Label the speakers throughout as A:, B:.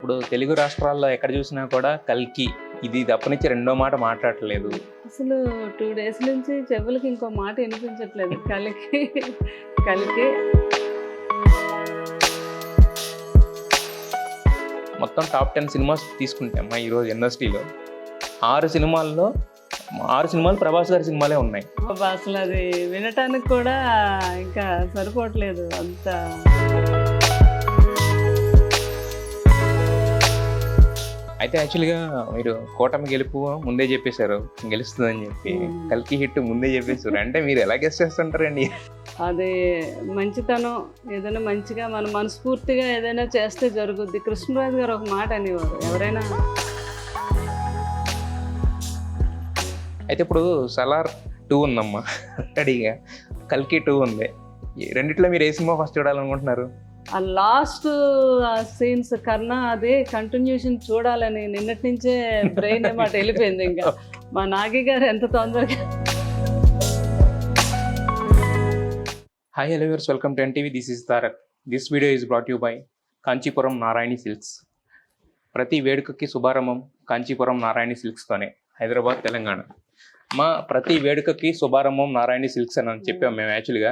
A: ఇప్పుడు తెలుగు రాష్ట్రాల్లో ఎక్కడ చూసినా కూడా కల్కి ఇది తప్పనిచ్చి రెండో మాట మాట్లాడట్లేదు.
B: అసలు 2 డేస్ నుంచి చెవులకి ఇంకో మాట వినిపించట్లేదు. కలికి కలికి
A: మొత్తం టాప్ 10 సినిమాస్ తీసుకుంటే అమ్మా ఈరోజు ఇండస్ట్రీలో 6 సినిమాలు ప్రభాస్ గారి సినిమాలే ఉన్నాయి.
B: అసలు అది వినటానికి కూడా ఇంకా సరిపోవట్లేదు అంత.
A: అయితే యాక్చువల్గా మీరు కూటమి గెలుపు ముందే చెప్పేశారు, గెలుస్తుందని చెప్పి. కల్కి హిట్ ముందే చెప్పేశారు అంటే మీరు ఎలా గెస్ట్ చేస్తుంటారండి?
B: అది మంచితనం, ఏదైనా మంచిగా మనం మనస్ఫూర్తిగా ఏదైనా చేస్తే జరుగుద్ది. కృష్ణరాజు గారు ఒక మాట అనేవారు, ఎవరైనా.
A: అయితే ఇప్పుడు సలార్ 2 ఉందమ్మా రెడీగా, కల్కి 2 ఉంది. రెండిట్లో మీరు ఏ సినిమా ఫస్ట్ చూడాలనుకుంటున్నారు?
B: ఆ లాస్ట్ సీన్స్ కన్నా అదే కంటిన్యూషన్ చూడాలని నిన్నటి నుంచే బ్రెయిన్ మాట వెళ్ళిపోయింది. ఇంకా మా నాగి గారు ఎంత తొందరగా.
A: Hi hello viewers, welcome to NTV. This is Tarak. This video is brought you by Kanchipuram Narayani silks. ప్రతి వేడుకకి శుభారంభం కాంచీపురం నారాయణి సిల్క్స్తోనే, హైదరాబాద్, తెలంగాణ. ప్రతి వేడుకకి శుభారంభం నారాయణి సిల్క్స్ అని చెప్పాము మేము యాక్చువల్గా.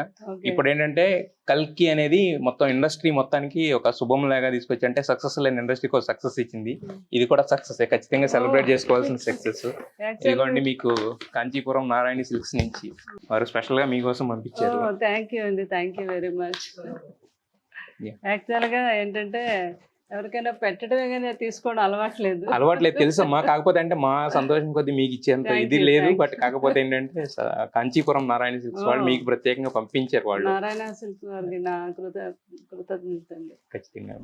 A: ఇప్పుడు ఏంటంటే కల్కి అనేది మొత్తం ఇండస్ట్రీ మొత్తానికి ఒక శుభం లాగా తీసుకొచ్చి, అంటే సక్సెస్ లేని ఇండస్ట్రీకి ఒక సక్సెస్ ఇచ్చింది. ఇది కూడా సక్సెస్, ఖచ్చితంగా సెలబ్రేట్ చేసుకోవాల్సిన సక్సెస్. ఇదిగోండి మీకు కాంచీపురం నారాయణి సిల్క్స్ నుంచి వారు స్పెషల్ గా మీకోసం పంపించారు.
B: థ్యాంక్ యూ అండి, థ్యాంక్ యూ వెరీ మచ్. యాక్చువల్గా ఏంటంటే ఎవరికైనా పెట్టడమే కానీ తీసుకోవడం అలవాట్లేదు
A: తెలుసమ్మా. కాకపోతే అంటే మా సంతోషం కొద్ది మీకు ఇచ్చేంత ఇది లేదు. బట్ కాకపోతే ఏంటంటే కాంచీపురం నారాయణ సిల్క్స్ వాళ్ళు మీకు ప్రత్యేకంగా పంపించారు. వాళ్ళు
B: నారాయణ సిల్క్స్ వారికి నా కృతజ్ఞత అండి.
A: ఖచ్చితంగా.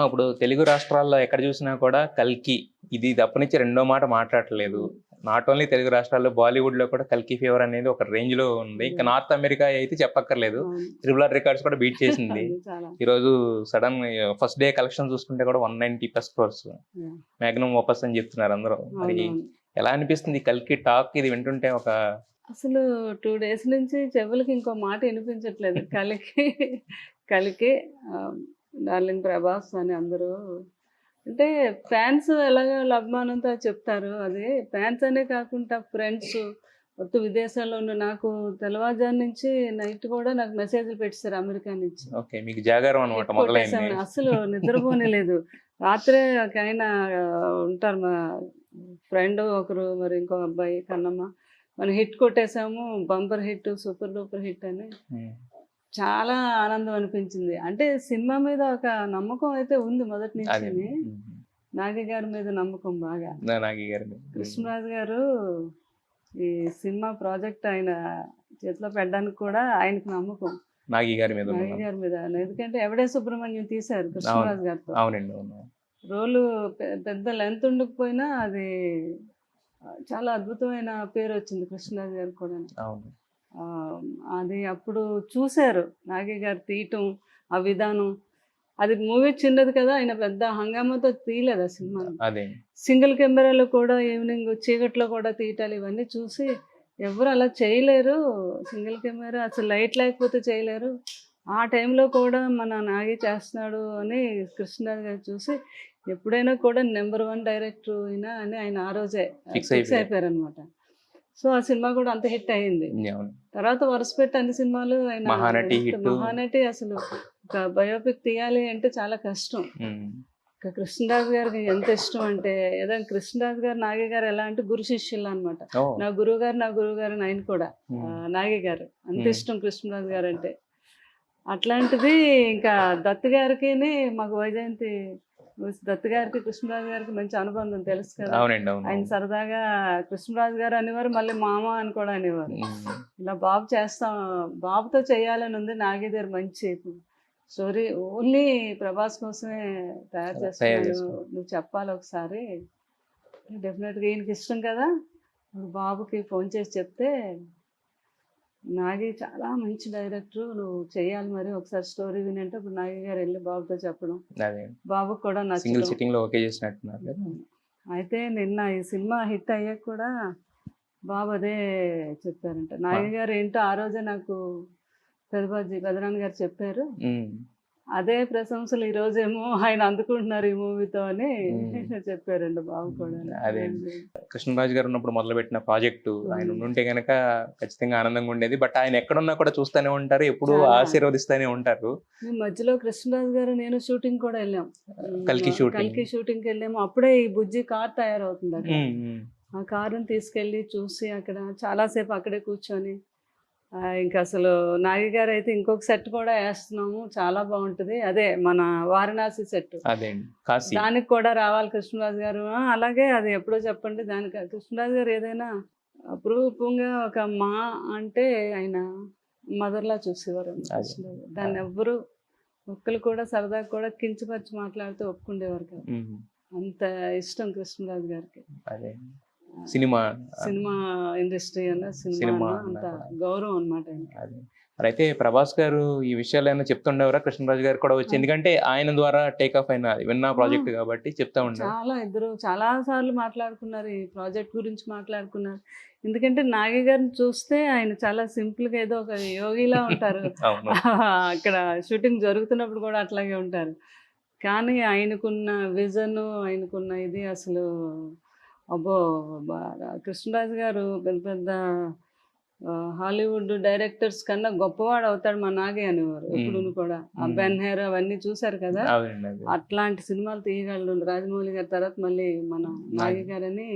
A: ఇప్పుడు తెలుగు రాష్ట్రాల్లో ఎక్కడ చూసినా కూడా కల్కి ఇది తప్పనిచ్చి రెండో మాట మాట్లాడట్లేదు. నాట్ ఓన్లీ తెలుగు రాష్ట్రాల్లో, బాలీవుడ్ లో కూడా కల్కి ఫీవర్ అనేది ఒక రేంజ్ లో ఉంది. ఇంకా నార్త్ అమెరికా అయితే చెప్పక్కర్లేదు, ట్రిపుల్ రికార్డ్స్ కూడా బీట్ చేసింది. ఈరోజు సడన్ ఫస్ట్ డే కలెక్షన్ చూసుకుంటే కూడా 190+ crores మ్యాగ్నమ్ ఓపస్ అని చెప్తున్నారు అందరూ. మరి ఎలా అనిపిస్తుంది కల్కి టాక్ ఇది వింటుంటే?
B: అసలు 2 డేస్ నుంచి చెవులకి ఇంకో మాట వినిపించట్లేదు. కలికి డార్లింగ్ ప్రభాస్ అని అందరూ, అంటే ఫ్యాన్స్ ఎలాగో అభిమానంతో చెప్తారు. అది ఫ్యాన్స్ అనే కాకుండా ఫ్రెండ్స్ మొత్తం విదేశాల్లో ఉన్న, నాకు తెల్లవారుజాము నుంచి నైట్ కూడా నాకు మెసేజ్లు పెట్టారు అమెరికా నుంచి.
A: మీకు జాగారం అన్నమాట మొదలైంది.
B: అసలు నిద్రపోనే లేదు. రాత్రే ఒక ఆయన ఉంటారు, మా ఫ్రెండ్ ఒకరు, మరి ఇంకో అబ్బాయి కన్నమ్మ, మనం హిట్ కొట్టేసాము, bumper hit, super duper hit అని. చాలా ఆనందం అనిపించింది. అంటే సినిమా మీద ఒక నమ్మకం అయితే ఉంది మొదటి నుంచి. నాగి గారి మీద నమ్మకం బాగా. కృష్ణరాజు గారు ఈ సినిమా ప్రాజెక్ట్ ఆయన చేతిలో పెట్టడానికి కూడా ఆయనకు నమ్మకం నాగి గారి మీద. ఎందుకంటే ఎవడే సుబ్రహ్మణ్యం తీశారు కృష్ణరాజు గారితో. రోలు పెద్ద లెంత్ ఉండకపోయినా అది చాలా అద్భుతమైన పేరు వచ్చింది కృష్ణరాజు గారికి కూడా. అది అప్పుడు చూశారు నాగి గారు తీయటం, ఆ విధానం. అది మూవీ చిన్నది కదా, ఆయన పెద్ద హంగామాతో తీయలేదు ఆ సినిమా. సింగిల్ కెమెరాలో కూడా ఈవినింగ్ చీకట్లో కూడా తీయటాలు, ఇవన్నీ చూసి ఎవరు అలా చేయలేరు. సింగిల్ కెమెరా అసలు లైట్ లేకపోతే చేయలేరు. ఆ టైంలో కూడా మన నాగి చేస్తున్నాడు అని కృష్ణరాజు గారు చూసి, ఎప్పుడైనా కూడా నెంబర్ 1 డైరెక్టర్ అయినా అని ఆయన ఆ రోజే ఫిక్స్ అయిపోయారు అనమాట. సో ఆ సినిమా కూడా అంత హిట్ అయింది. తర్వాత వరుసపెట్టి అన్ని సినిమాలు ఆయన. మహానటి అసలు ఒక బయోపిక్ తీయాలి అంటే చాలా కష్టం. కృష్ణరాజు గారికి ఎంత ఇష్టం అంటే, ఏదైనా కృష్ణరాజు గారు నాగి గారు ఎలా అంటే గురు శిష్యులు అనమాట. నా గురువు గారు ఆయన కూడా నాగి గారు అంత ఇష్టం కృష్ణరాజు గారు అంటే. అట్లాంటిది ఇంకా దత్ గారికి, మాకు వైజయంతి దత్ గారికి కృష్ణరాజు గారికి మంచి అనుబంధం తెలుసు కదా. ఆయన సరదాగా కృష్ణరాజు గారు అనేవారు, మళ్ళీ మామ అని కూడా అనేవారు. ఇలా బాబుతో చేయాలని ఉంది. నాగి గారు మంచి స్టోరీ ఓన్లీ ప్రభాస్ కోసమే తయారు చేస్తున్నాను, నువ్వు చెప్పాలి ఒకసారి. డెఫినెట్గా ఈయనకి ఇష్టం కదా, బాబుకి ఫోన్ చేసి చెప్తే, నాగి చాలా మంచి డైరెక్టర్, నువ్వు చేయాలి, మరి ఒకసారి స్టోరీ వినంటే ఇప్పుడు నాగి గారు వెళ్ళి బాబుతో చెప్పడం, బాబుకి కూడా నచ్చింది. అయితే నిన్న ఈ సినిమా హిట్ అయ్యాక కూడా బాబు అదే చెప్పారంట. నాగి గారు ఏంటో ఆ రోజే నాకు పెదనాన్న గారు చెప్పారు, అదే ప్రశంసలు ఈ రోజేమో ఆయన అందుకుంటున్నారు ఈ మూవీతో అని చెప్పారండి బాబు కూడా.
A: అదే కృష్ణరాజు గారు ఉన్నప్పుడు మొదలుపెట్టిన ప్రాజెక్టు ఆయన ఉంటే గనక ఖచ్చితంగా ఆనందంగా ఉండేది. బట్ ఆయన ఎక్కడున్నా కూడా చూస్తూనే ఉంటారు, ఎప్పుడు
B: చాలా.
A: ఆశీర్వదిస్తూనే ఉంటారు.
B: మేము మధ్యలో కృష్ణరాజు గారు నేను షూటింగ్ కూడా వెళ్ళాం.
A: కల్కి
B: కల్కి షూటింగ్కి వెళ్ళాము. అప్పుడే ఈ బుజ్జి కార్ తయారవుతుంది అక్కడ. ఆ కారుని తీసుకెళ్ళి చూసి అక్కడ చాలాసేపు అక్కడే కూర్చొని ఇంకా అసలు నాగి గారు అయితే ఇంకొక సెట్ కూడా వేస్తున్నాము, చాలా బాగుంటుంది, అదే మన వారణాసి సెట్,
A: అదే కాశీ,
B: దానికి కూడా రావాలి కృష్ణరాజు గారు. అలాగే అది ఎప్పుడో చెప్పండి. దానికి కృష్ణరాజు గారు ఏదైనా అపురూపంగా ఒక మా అంటే ఆయన మదర్లా చూసేవారు కృష్ణరాజు. దాన్ని ఎవ్వరు ఒక్కరు కూడా సరదాగా కూడా కించపరిచి మాట్లాడుతూ ఒప్పుకుండేవారు కాదు. అంత ఇష్టం కృష్ణరాజు గారికి.
A: అదే సినిమా
B: ఇండస్ట్రీ అన్న సినిమా అంత గౌరవం అనమాట.
A: మరి అయితే ప్రభాస్ గారు ఈ విషయాలు ఏమైనా చెప్తుండేవారా కృష్ణరాజు గారు కూడా వచ్చి? ఎందుకంటే ఆయన ద్వారా టేక్ ఆఫ్ అయిన విన్నా ప్రాజెక్ట్ కాబట్టి చెప్తా ఉంటారు.
B: ఇద్దరు చాలా సార్లు మాట్లాడుకున్నారు, ఈ ప్రాజెక్ట్ గురించి మాట్లాడుకున్నారు. ఎందుకంటే నాగి గారిని చూస్తే ఆయన చాలా సింపుల్ గా ఏదో ఒక యోగిలా ఉంటారు. అక్కడ షూటింగ్ జరుగుతున్నప్పుడు కూడా అట్లాగే ఉంటారు. కానీ ఆయనకున్న విజన్, ఆయనకున్న ఇది అసలు అబ్బో. కృష్ణరాజు గారు పెద్ద పెద్ద హాలీవుడ్ డైరెక్టర్స్ కన్నా గొప్పవాడు అవుతాడు మా నాగి అనేవారు ఎప్పుడు కూడా. ఆ బెన్ హెయిర్ అవన్నీ చూసారు కదా, అట్లాంటి సినిమాలు తీయగలడు రాజమౌళి గారి తర్వాత మళ్ళీ మన నాగి గారని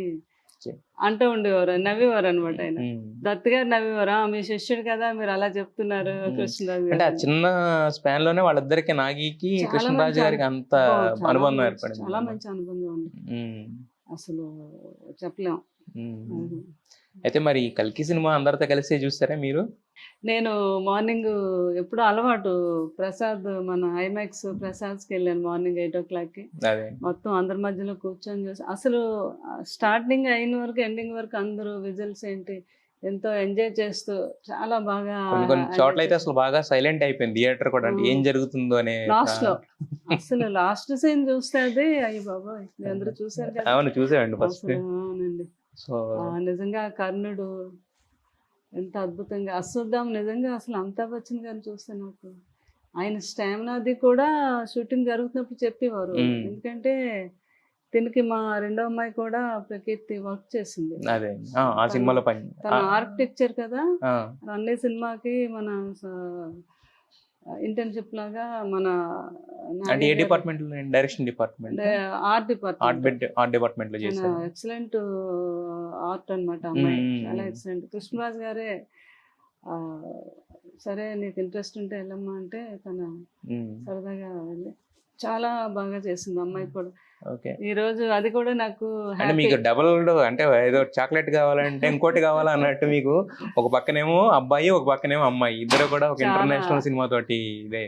B: అంటూ ఉండేవారు, నవ్వేవారు అనమాట. ఆయన దత్ గారు నవ్వేవారు, మీ శిష్యుడు కదా మీరు అలా చెప్తున్నారు కృష్ణరాజు గారు.
A: చిన్న స్పాన్ లోనే వాళ్ళిద్దరికి నాగికి కృష్ణరాజు గారికి అంత అనుబంధం ఏర్పడింది,
B: చాలా మంచి అనుబంధం ఉంది, అసలు చెప్పలేం.
A: అయితే మరి కల్కి సినిమా అందరితో కలిసి చూస్తారా మీరు?
B: నేను మార్నింగ్ ఎప్పుడు అలవాటు ప్రసాద్ మన ఐమాక్స్ ప్రసాద్కి వెళ్ళాను మార్నింగ్ 8 o'clockకి. మొత్తం అందరి మధ్యలో కూర్చొని చూసి అసలు స్టార్టింగ్ అయిన వరకు ఎండింగ్ వరకు అందరూ విజిల్స్ ఏంటి ఎంతో ఎంజాయ్ చేస్తూ చాలా బాగా.
A: కొన్ని చోట్ల అయితే అసలు బాగా సైలెంట్ అయిపోయింది థియేటర్ కూడా, అంటే ఏం జరుగుతుందో అనే
B: లాస్ట్ లో. అసలు లాస్ట్ సీన్ చూస్తే అది అయ్యి బాబోయ్, అందరూ చూసారు కదా.
A: అవును చూసామండి ఫస్ట్.
B: అవునండి, నిజంగా కర్ణుడు ఎంత అద్భుతంగా, అశ్వత్థామ నిజంగా అసలు అమితాబ్ బచ్చన్ గారిని చూస్తే నాకు ఆయన స్టామినాది కూడా షూటింగ్ జరుగుతున్నప్పుడు చెప్పేవారు. ఎందుకంటే దీనికి మా రెండో అమ్మాయి కూడా ప్రకీర్తి వర్క్ చేసింది, తన ఆర్కిటెక్చర్ కదా. అన్ని సినిమాకి మన ఇంటర్న్షిప్ లాగా మన ఆర్ట్ డిపార్ట్మెంట్ లో ఎక్సలెంట్ ఆర్ట్ అనమాట అమ్మాయి, చాలా ఎక్సలెంట్. కృష్ణరాజు గారే సరే నీకు ఇంట్రెస్ట్ ఉంటే వెళ్ళమ్మా అంటే తన సరదాగా వెళ్ళి చాలా బాగా చేసింది అమ్మాయి కూడా. ఈ రోజు అది కూడా నాకు
A: మీకు డబుల్, అంటే ఏదో చాక్లెట్ కావాలంటే ఇంకోటి కావాలా అన్నట్టు, మీకు ఒక పక్కనేమో అబ్బాయి ఒక పక్కనేమో అమ్మాయి, ఇద్దరు కూడా ఒక ఇంటర్నేషనల్ సినిమా తోటి ఇదే.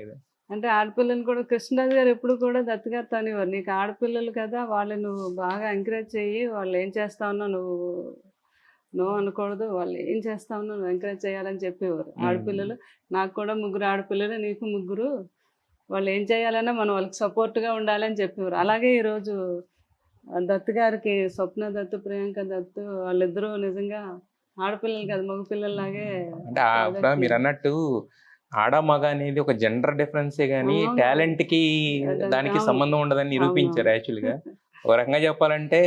A: అంటే
B: ఆడపిల్లలు కూడా కృష్ణరాజు గారు ఎప్పుడు కూడా దత్ గారితో అనేవారు, నీకు ఆడపిల్లలు కదా వాళ్ళు నువ్వు బాగా ఎంకరేజ్ చెయ్యి, వాళ్ళు ఏం చేస్తా ఉన్నా నువ్వు అనకూడదు, వాళ్ళు ఏం చేస్తా ఉన్నా నువ్వు ఎంకరేజ్ చేయాలని చెప్పేవారు. ఆడపిల్లలు నాకు కూడా 3 ఆడపిల్లలు, నీకు 3, వాళ్ళు ఏం చేయాలన్నా మనం వాళ్ళకి సపోర్ట్గా ఉండాలని చెప్పేవారు. అలాగే ఈరోజు దత్ గారికి స్వప్న దత్, ప్రియాంక దత్ వాళ్ళిద్దరూ నిజంగా ఆడపిల్లలు కదా మగపిల్లలాగే.
A: అంటే మీరు అన్నట్టు ఆడ మగ అనేది ఒక జెండర్ డిఫరెన్సే గానీ టాలెంట్ కి దానికి సంబంధం ఉండదని నిరూపించారు యాక్చువల్గా. ఒక రకంగా చెప్పాలంటే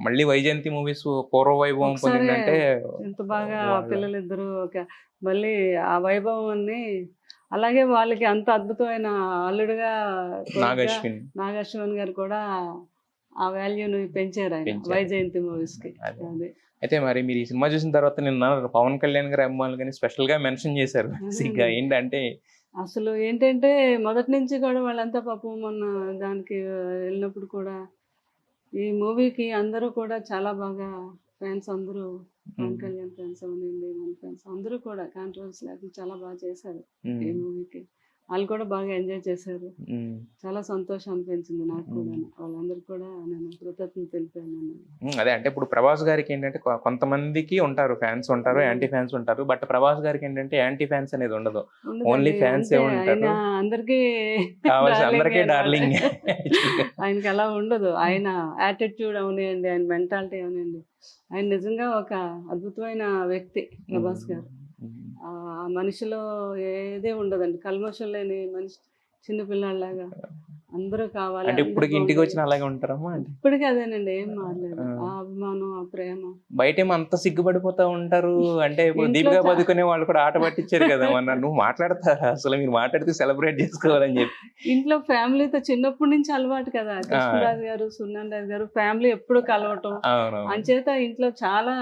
A: మళ్ళీ వైజయంతి మూవీస్ పూర్వ వైభవం పొందిందంటే
B: ఎంత బాగా పిల్లలిద్దరూ మళ్ళీ ఆ వైభవాన్ని, అలాగే వాళ్ళకి అంత అద్భుతమైన అల్లుడుగా నాగశ్విన్ గారు కూడా ఆ వాల్యూని పెంచారు ఆయన వైజయంతి మూవీస్ కి.
A: అయితే మరి మీరు ఈ సినిమా చూసిన తర్వాత నిన్న పవన్ కళ్యాణ్ గారి అభిమానులు కానీ స్పెషల్ గా మెన్షన్ చేశారు, ఏంటంటే
B: అసలు ఏంటంటే మొదటి నుంచి కూడా వాళ్ళంతా పాపం మొన్న దానికి వెళ్ళినప్పుడు కూడా ఈ మూవీకి అందరూ కూడా చాలా బాగా ఫ్యాన్స్, అందరూ పవన్ కళ్యాణ్ ఫ్యాన్స్ అవనండి, మన ఫ్యాన్స్ అందరూ కూడా కాంట్రవర్సీ లేకుండా చాలా బాగా చేశారు ఈ మూవీకి. వాళ్ళు కూడా బాగా ఎంజాయ్ చేశారు, చాలా సంతోషం అనిపించింది నాకు కూడా. వాళ్ళందరూ కూడా నేను కృతజ్ఞతలు తెలిపాను.
A: అదే అంటే ఇప్పుడు ప్రభాస్ గారికి ఏంటంటే కొంతమందికి ఉంటారు ఫ్యాన్స్ ఉంటారు, యాంటీ ఫ్యాన్స్ ఉంటారు, బట్ ప్రభాస్ గారికి ఏంటంటే యాంటీ ఫ్యాన్స్ అనేది ఉండదు, ఓన్లీ ఫ్యాన్స్ ఉంటారు, అందరికీ డార్లింగ్.
B: ఆయనకి అలా ఉండదు, ఆయన యాటిట్యూడ్ అవనివ్వండి, ఆయన మెంటాలిటీ అవనివ్వండి, ఆయన నిజంగా ఒక అద్భుతమైన వ్యక్తి ప్రభాస్ గారు. ఆ మనిషిలో ఏదే ఉండదండి, కల్మషం లేని మనిషి, చిన్న పిల్లాడిలాగా అందరూ కావాలి,
A: అంటే
B: అందరూ
A: ఇప్పటికి ఇంటికి
B: బాగుండాలి.
A: వచ్చిన అలాగే ఉంటారమ్మా అంటే
B: ఇప్పటికీ అదేనండి, ఏం మారలేదు.
A: ఆ.
B: ఆ అభిమానం, ఆ ప్రేమ.
A: బయటేమో అంత సిగ్గుపడిపోతా ఉంటారు. అంటే ఇప్పుడు
B: ఇంట్లో
A: దీపికా పదుకునే వాళ్ళు కూడా ఆట పట్టించారు కదా మొన్న. నువ్వు మాట్లాడతారా అసలు, మీరు మాట్లాడితే సెలబ్రేట్ చేసుకోవాలని చెప్పి.
B: ఇంట్లో ఫ్యామిలీతో చిన్నప్పటి నుంచి అలవాటు కదా,
A: ఆ,
B: కృష్ణరాజు గారు, సున్నం రాజు గారు, ఫ్యామిలీ ఎప్పుడు కలవటం.
A: అవునవును,
B: అంచేత ఇంట్లో చాలా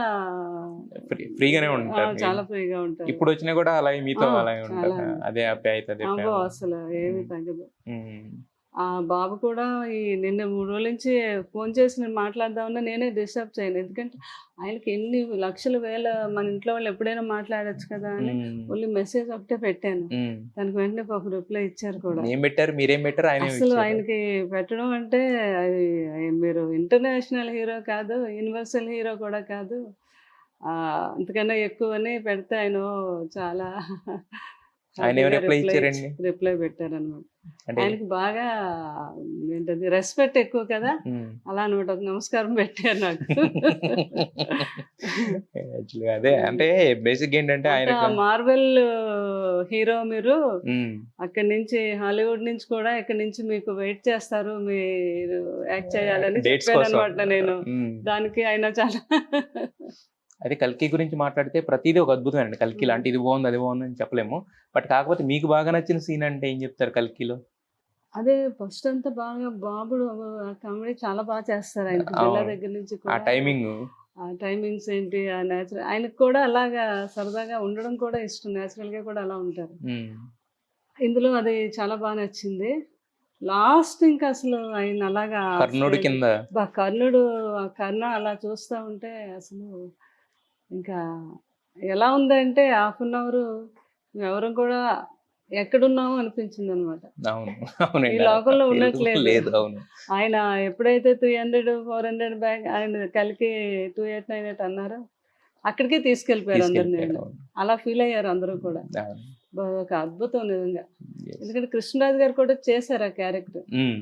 A: ఫ్రీగానే ఉంటారు.
B: చాలా ఫ్రీగా ఉంటారు.
A: ఇప్పుడు వచ్చినా కూడా అలాగే మీతో
B: ఆ,
A: అలాగే
B: చాలా
A: ఉంటారు. అదే ఆప్యాయత, అదే
B: అబ్బో,
A: ప్రేమ.
B: అసలు ఏమీ
A: ఉమ్,
B: తగ్గదు.
A: ఉమ్,
B: ఆ బాబు కూడా ఈ నిన్న 3 రోజుల నుంచి ఫోన్ చేసి నేను మాట్లాడదామన్నా నేనే డిస్టర్బ్ చేయను. ఎందుకంటే ఆయనకి ఎన్ని లక్షల వేల, మన ఇంట్లో వాళ్ళు ఎప్పుడైనా మాట్లాడొచ్చు కదా అని
A: ఉమ్,
B: ఓన్లీ మెసేజ్ ఒకటే పెట్టాను.
A: ఉమ్.
B: దానికి వెంటనే పాపం రిప్లై ఇచ్చారు కూడా.
A: ఏం పెట్టారు, మీరేం పెట్టారు, ఆయన
B: అసలు ఆయనకి పెట్టడం అంటే అది, మీరు ఇంటర్నేషనల్ హీరో కాదు, యూనివర్సల్ హీరో కూడా కాదు, అంతకన్నా ఎక్కువని పెడితే ఆయన చాలా
A: ఆయన ఏం
B: హ్యాపీగా
A: రిప్లై ఇచ్చారండి?
B: రిప్లై పెట్టారనమాట.
A: అంటే
B: ఆయనకి బాగా ఏంటది, రెస్పెక్ట్ ఎక్కువ కదా,
A: ఉమ్.
B: అలా అనమాట. ఒక నమస్కారం పెట్టారు నాకు.
A: Actually అదే అంటే బేసిక్ ఏంటంటే
B: అంత
A: ఆయనకు
B: మార్వెల్ హీరో మీరు,
A: ఉమ్,
B: అక్కడి నుంచి హాలీవుడ్ నుంచి కూడా ఇక్కడి నుంచి మీకు వెయిట్ చేస్తారు, మీరు యాక్ట్ చేయాలని
A: డేట్స్
B: చెప్పాను
A: కోసం.
B: అనమాట నేను.
A: ఉమ్.
B: దానికి ఆయన చాలా
A: అదే కల్కి గురించి మాట్లాడితే ప్రతిదీ ఒక అద్భుతం అండి. కల్కిలో అంటే ఇది బాగుంది, అది బాగుంది అని చెప్పలేము. బట్ కాకపోతే మీకు బాగా నచ్చిన సీన్ అంటే ఏం చెప్తారు కల్కిలో?
B: అదే ఫస్ట్ అంతా బాగా బాబు కామెడీ చాలా బాగా చేస్తారు. ఆయనకి బిల్ల
A: అవును,
B: దగ్గర నుంచి
A: ఆ
B: కూడా
A: టైమింగ్.
B: ఆ టైమింగ్స్ ఏంటి, ఆ నేచురల్, ఆయనకు కూడా అలాగా సరదాగా ఉండడం కూడా ఇష్టం. నేచురల్గా కూడా అలా ఉంటారు. ఇందులో అది చాలా బాగా నచ్చింది. లాస్ట్ ఇంకా అసలు ఆయన అలాగా
A: కర్ణుడి కింద
B: కర్ణుడు, ఆ కర్ణ అలా చూస్తూ ఉంటే అసలు ఇంకా ఎలా ఉందంటే హాఫ్ అన్ అవర్ ఎవరు కూడా ఎక్కడున్నామో అనిపించింది అనమాట.
A: అవును,
B: ఈ
A: అవునండి.
B: లోకంలో ఉన్నట్లేదు.
A: లేదు, అవును.
B: ఆయన ఎప్పుడైతే 300, 400 బ్యాగ్ ఆయన కలికి 2898 అన్నారో అక్కడికే తీసుకెళ్ళిపోయారు అందరిని.
A: తీసుకెళ్ళిపోయారు,
B: ఆయన
A: అవును.
B: అలా ఫీల్ అయ్యారు అందరూ కూడా.
A: అవును.
B: ఒక అద్భుతం నిజంగా.
A: Yes.
B: ఎందుకంటే కృష్ణరాజు గారు కూడా చేశారు ఆ క్యారెక్టర్.
A: ఉమ్.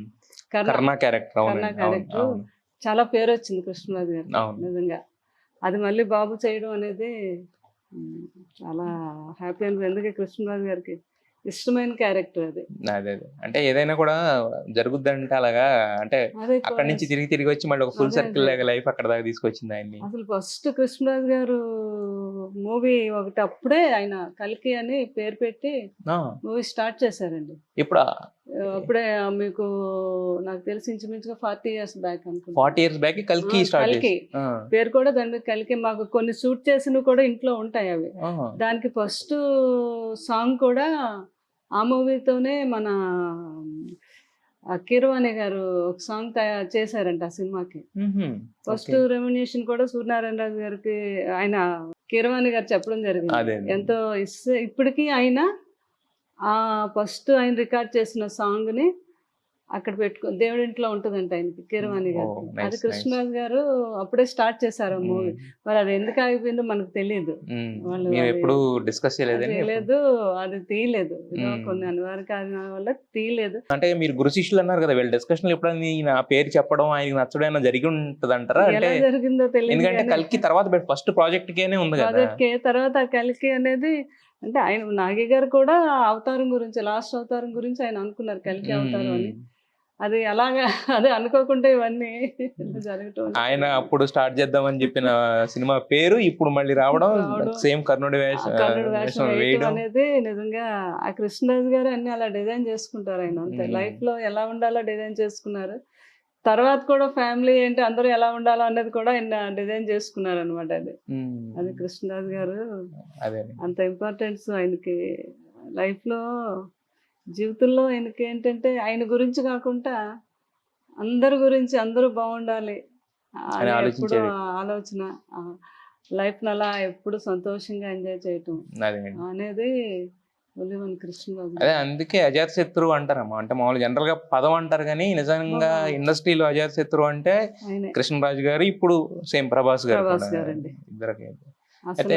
B: కర్ణ
A: కర్ణ క్యారెక్టర్,
B: కర్ణ
A: అవునండి, అవును,
B: క్యారెక్టర్
A: అవును,
B: చాలా పేరు వచ్చింది కృష్ణరాజు గారికి
A: అవును.
B: నిజంగా. అది మళ్ళీ బాబు చేయడం అనేది చాలా హ్యాపీ అనిపించింది. ఎందుకంటే కృష్ణరాజు గారికి ఇష్టమైన క్యారెక్టర్ అది.
A: అదే అదే అంటే ఏదైనా కూడా జరుగుద్దంటే అలాగా, అంటే
B: అదే
A: అక్కడి నుంచి తిరిగి తిరిగి వచ్చి మళ్ళీ ఒక ఫుల్
B: అదే
A: సర్కిల్
B: అదే.
A: లాగా లైఫ్ అక్కడ దాకా తీసుకొచ్చింది ఆయన్ని.
B: అసలు ఫస్ట్ కృష్ణరాజు గారు మూవీ ఒకటి అప్పుడే ఆయన కల్కి అని పేరు పెట్టి
A: ఆ,
B: మూవీ స్టార్ట్ చేశారండి.
A: ఇప్పుడు
B: అప్పుడే మీకు నాకు తెలిసి ఇంచుమించుగా 40 years బ్యాక్ అనుకుంటా.
A: 40 years బ్యాక్ కల్కి స్టార్ట్
B: కల్కి
A: చేసి.
B: పేరు కూడా దాని మీద కల్కి. మాకు కొన్ని షూట్ చేసినవి కూడా ఇంట్లో ఉంటాయి అవి. దానికి ఫస్ట్ సాంగ్ కూడా ఆ మూవీతోనే మన కీరవాణి గారు ఒక సాంగ్ చేశారంట ఆ సినిమాకి. ఫస్ట్ రెమ్యునేషన్ కూడా సూర్యనారాయణ రాజు గారికి ఆయన కీరవాణి గారు చెప్పడం జరిగింది.
A: అదే.
B: ఎంతో ఇస్తే ఇప్పటికీ ఆయన ఫస్ట్ ఆయన రికార్డ్ చేసిన సాంగ్ని అక్కడ దేవుడి ఇంట్లో ఉంటుందంట ఆయనకి, కీరవాణి గారికి. అది కృష్ణరాజు గారు అప్పుడే స్టార్ట్ చేశారు ఆ మూవీ. మరి అది ఎందుకు ఆగిపోయిందో మనకు తెలియదు. వాళ్ళు
A: ఎప్పుడు డిస్కస్
B: చేయలేదు, అది తీయలేదు. కొన్ని అనివార్య కారణాల వల్ల తీయలేదు.
A: అంటే మీరు గురు శిష్యులు అన్నారు కదా, వీళ్ళ డిస్కషన్ ఎప్పుడైనా నా పేరు చెప్పడం ఆయనకి నచ్చడం జరిగి ఉంటది అంటారా?
B: ఎలా జరిగిందో తెలియదు.
A: ఎందుకంటే కల్కి తర్వాత ఫస్ట్ ప్రాజెక్ట్ కేనే ఉంది కదా.
B: ప్రాజెక్ట్ కే తర్వాత కల్కి అనేది అంటే ఆయన నాగి గారు కూడా అవతారం గురించి, లాస్ట్ అవతారం గురించి ఆయన అనుకున్నారు, కల్కి అవతారం అని. అది అలాగా అదే అనుకోకుండా ఇవన్నీ జరగటం.
A: ఆయన అప్పుడు స్టార్ట్ చేద్దామని చెప్పిన సినిమా పేరు ఇప్పుడు మళ్ళీ రావడం, సేమ్ కర్ణుడి వేషం వేయడం
B: అనేది నిజంగా ఆ కృష్ణరాజు గారు అన్ని అలా డిజైన్ చేసుకుంటారు. ఆయన అంతే లైఫ్ లో ఎలా ఉండాలో డిజైన్ చేసుకున్నారు. తర్వాత కూడా ఫ్యామిలీ ఏంటి, అందరూ ఎలా ఉండాలో అన్నది కూడా ఆయన డిజైన్ చేసుకున్నారు అనమాట. అది కృష్ణరాజు గారు అంత ఇంపార్టెన్స్ ఆయనకి లైఫ్ లో, జీవితంలో. ఆయనకి ఏంటంటే ఆయన గురించి కాకుండా అందరి గురించి, అందరూ బాగుండాలి అని ఎప్పుడు ఆలోచన, లైఫ్ని అలా ఎప్పుడు సంతోషంగా ఎంజాయ్ చేయటం అనేది కృష్ణరాజు.
A: అదే అందుకే అజాతశత్రువు అంటారమ్మా. అంటే మామూలు జనరల్ గా పదం అంటారు కానీ నిజంగా ఇండస్ట్రీలో అజాతశత్రువు అంటే కృష్ణరాజు గారు, ఇప్పుడు సేమ్ ప్రభాస్ గారు
B: అండి.
A: ఇద్దరికి
B: అసలు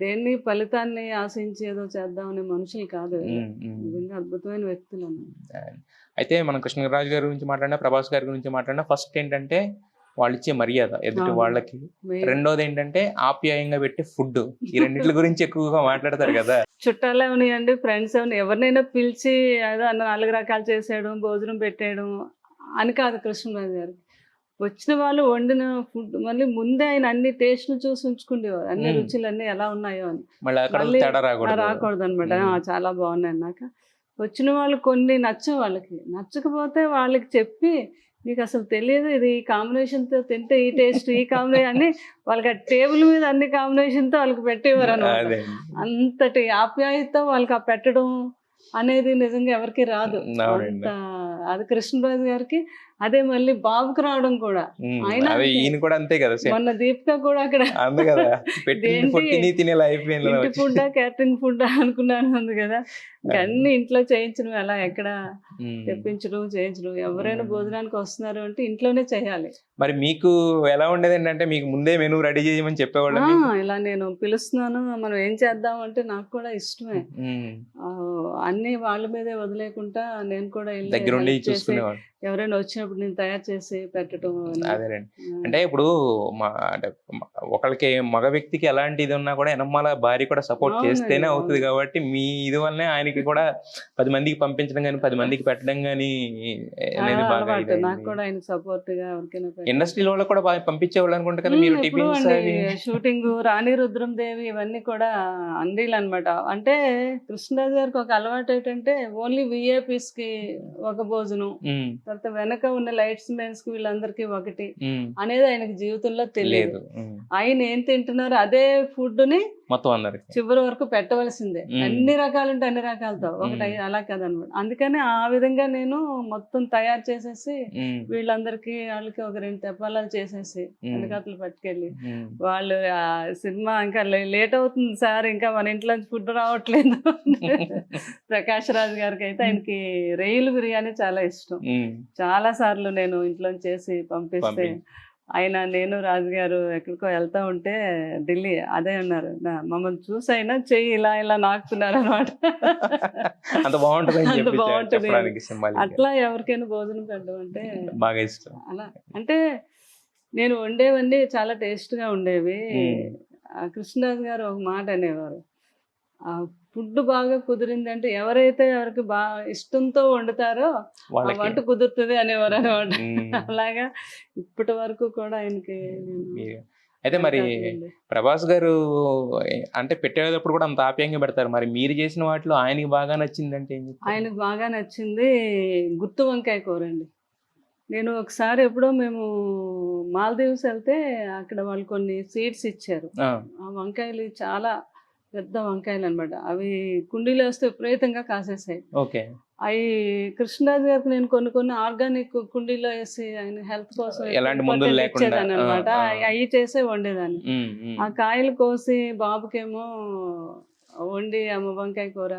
B: దేన్ని ఫలితాన్ని ఆశించి ఏదో చేద్దామనే మనుషులు కాదు, నిజంగా అద్భుతమైన వ్యక్తులు.
A: అయితే మనం కృష్ణరాజు గారి గురించి మాట్లాడినా, ప్రభాస్ గారి గురించి మాట్లాడినా, ఫస్ట్ ఏంటంటే వాళ్ళు ఇచ్చే మర్యాద ఎదుటి
B: అవును.
A: వాళ్ళకి,
B: మెయిన్
A: రెండోది ఏంటంటే ఆప్యాయంగా పెట్టే ఫుడ్. ఈ రెండిట్ల గురించి ఎక్కువగా మాట్లాడతారు కదా.
B: చుట్టాలు అవనియండి, ఫ్రెండ్స్ అవని ఎవరినైనా పిలిచి ఏదో అన్న 4 రకాలు చేసేయడం, భోజనం పెట్టేయడం అని కాదు కృష్ణరాజు గారికి. వచ్చిన వాళ్ళు వండిన ఫుడ్ మళ్ళీ ముందే ఆయన అన్ని టేస్ట్‌లు చూసి ఉంచుకునేవారు. అన్ని
A: ఉమ్.
B: రుచులన్నీ ఎలా ఉన్నాయో అని.
A: మళ్ళీ అక్కడ
B: మళ్ళీ
A: తేడా రాకూడదు.
B: రాకూడదనమాట.
A: ఉమ్.
B: చాలా బాగున్నాయన్నాక వచ్చిన వాళ్ళు కొన్ని నచ్చవు వాళ్ళకి. నచ్చకపోతే వాళ్ళకి చెప్పి నీకసలు తెలీదు ఇది ఈ కాంబినేషన్‌తో తింటే ఈ టేస్ట్, ఈ కాంబినేషన్ అని వాళ్ళకి ఆ టేబుల్ మీద అన్ని కాంబినేషన్‌తో వాళ్ళకి పెట్టేవారనమాట.
A: అదే.
B: అంతటి ఆప్యాయతతో వాళ్ళకి ఆ పెట్టడం అనేది నిజంగా ఎవరికీ రాదు.
A: అవునండి.
B: అంత అది కృష్ణరాజు గారికి. అదే మళ్ళీ బాబుకి రావడం కూడా. ఆయన
A: అదే
B: అంతే.
A: ఈయన కూడా అంతే కదా.
B: మొన్న దీపిక కూడా అక్కడ
A: అంతే కదా, పెట్టింది
B: ఇదేంటి
A: పొట్టిని తినేలా అయిపోయింది.
B: ఇంటి ఫుడ్డా, క్యాటరింగ్ ఫుడ్డా అనుకున్నాను ఉంది కదా. ఇంకా అన్ని ఇంట్లో చేయించడం ఎలా ఎక్కడ తెప్పించడం, చేయించడం. ఎవరైనా భోజనానికి వస్తున్నారు అంటే ఇంట్లోనే చేయాలి.
A: మరి మీకు ఎలా ఉండేది ఏంటంటే మీకు ముందే మెనూ రెడీ చేయమని చెప్పేవాళ్ళ?
B: ఇలా నేను పిలుస్తున్నాను, మనం ఏం చేద్దాం అంటే నాకు కూడా ఇష్టమే. అన్నీ వాళ్ళ మీదే వదిలేకుండా నేను కూడా వెళ్ళి
A: దగ్గరుండి
B: help చేసి
A: చూసుకునేవాళ్ళు.
B: ఎవరైనా వచ్చినప్పుడు నేను తయారు చేసి పెట్టడం అవన్నీ.
A: అదేనండి. అంటే ఇప్పుడు అంటే ఒకళ్ళకి మగ వ్యక్తికి ఎలాంటి ఇది ఉన్నా కూడా ఎనమ్మాల భార్య కూడా సపోర్ట్
B: అవునండి,
A: చేస్తేనే అవుతుంది
B: అవును.
A: కాబట్టి మీ ఇది వల్లనే ఆయనకి కూడా 10 మందికి పంపించడం కానీ 10 మందికి పెట్టడం కానీ అనేది బాగా
B: అలవాటు నాకు
A: ఇదైంది.
B: కూడా ఆయన సపోర్ట్ గా ఎవరికైనా
A: ఇండస్ట్రీలో వాళ్ళకి కూడా బాగా పంపించేవాళ్ళు అనుకుంటా కదా మీరు
B: ఎప్పుడు
A: టిఫిన్స్
B: అండి
A: అవి.
B: షూటింగ్ రాణి రుద్రం దేవి ఇవన్నీ కూడా అండీలు అనమాట. అంటే కృష్ణరాజు గారికి ఒక అలవాటు ఏంటంటే ఓన్లీ విఐపీస్ కి ఒక భోజనం,
A: ఉమ్,
B: తర్వాత వెనక ఉన్న లైట్స్ మెన్స్ కి వీళ్ళందరికీ ఒకటి
A: ఉమ్,
B: అనేది ఆయనకి జీవితంలో తెలియదు.
A: లేదు.
B: ఆయన ఏం తింటున్నారో అదే ఫుడ్ ని
A: మొత్తం అందరికి.
B: చివరి వరకు పెట్టవలసిందే. అన్ని రకాలు ఉంటే అన్ని రకాలతో ఒకటి అలా కదనమాట. అందుకని ఆ విధంగా నేను మొత్తం తయారు చేసేసి వీళ్ళందరికీ వాళ్ళకి ఒక 2 తెప్పాలాలు చేసేసి వెనకాతలు పట్టుకెళ్ళి వాళ్ళు ఆ సినిమా ఇంకా లేట్ అవుతుంది సార్, ఇంకా మన ఇంట్లోంచి ఫుడ్ రావట్లేదు. ప్రకాష్ రాజ్ గారికి అయితే ఆయనకి రొయ్యలు బిర్యానీ చాలా ఇష్టం. చాలా సార్లు నేను ఇంట్లోంచి చేసి పంపిస్తే ఆయన నేను రాజుగారు ఎక్కడికో వెళ్తా ఉంటే ఢిల్లీ అదే అన్నారు, మమ్మల్ని చూసైనా చెయ్యి ఇలా ఇలా నాకుతున్నారు అనమాట.
A: అంత బాగుంటుంది
B: అంత బాగుంటుంది.
A: చెప్పడానికి సింబాలిక్
B: అట్లా ఎవరికైనా భోజనం పెట్టడం అంటే
A: బాగా ఇష్టం.
B: అలా అంటే నేను వండేవన్నీ చాలా టేస్ట్గా ఉండేవి. కృష్ణరాజు గారు ఒక మాట అనేవారు, ఆ ఫుడ్ బాగా కుదిరిందంటే ఎవరికి బాగా ఇష్టంతో వండుతారో ఆ వంట కుదురుతుంది అనేవారు అనమాట. అలాగా ఇప్పటి వరకు కూడా ఆయనకి
A: అయితే మరి ప్రభాస్ గారు అంటే పెట్టేటప్పుడు కూడా అంత ఆప్యాయంగా పెడతారు. మరి మీరు చేసిన వాటిలో ఆయనకి బాగా నచ్చిందంటే ఏం చెప్తారు?
B: ఆయనకు బాగా నచ్చింది గుత్తి వంకాయ కూర అండి. నేను ఒకసారి ఎప్పుడో మేము మాల్దీవ్స్ వెళ్తే అక్కడ వాళ్ళు కొన్ని సీడ్స్ ఇచ్చారు. ఆ వంకాయలు చాలా పెద్ద వంకాయలు అనమాట. అవి కుండీలో వేస్తే విపరీతంగా కాసేసాయి.
A: ఓకే.
B: అవి కృష్ణరాజు గారికి నేను కొన్ని ఆర్గానిక్ కుండీలో వేసి ఆయన హెల్త్ కోసం
A: ఎలాంటి మందులు లేకుండా
B: అనమాట. అవి చేసే వండేదాన్ని. ఆ కాయలు కోసి బాబుకేమో వండి అమ్మ వంకాయ కూర.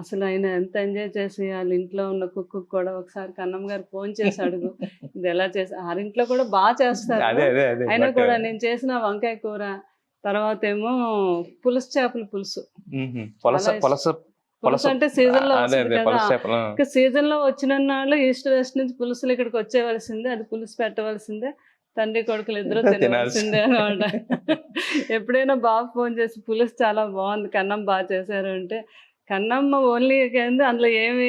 B: అసలు ఆయన ఎంత ఎంజాయ్ చేసి వాళ్ళ ఇంట్లో ఉన్న కుక్ కూడా ఒకసారి కన్నమ్మ గారు ఫోన్ చేసి అడుగు ఇది ఎలా చేసి, ఆ ఇంట్లో కూడా బాగా చేస్తారు. అయినా కూడా నేను చేసిన వంకాయ కూర, తర్వాత ఏమో పులుసు చేపల పులుసు. పులుసు అంటే సీజన్ లో వస్తుంది కదా. సీజన్ లో వచ్చిన నాళ్ళు ఈస్ట్ వెస్ట్ నుంచి పులుసులు ఇక్కడికి వచ్చేవలసిందే, అది పులుసు పెట్టవలసిందే, తండ్రి కొడుకులు ఇద్దరు తినవలసిందే అనమాట. ఎప్పుడైనా బాబు ఫోన్ చేసి పులుసు చాలా బాగుంది, కన్నం బాగా చేశారు అంటే, కన్నమ్మ ఓన్లీ అందులో ఏమి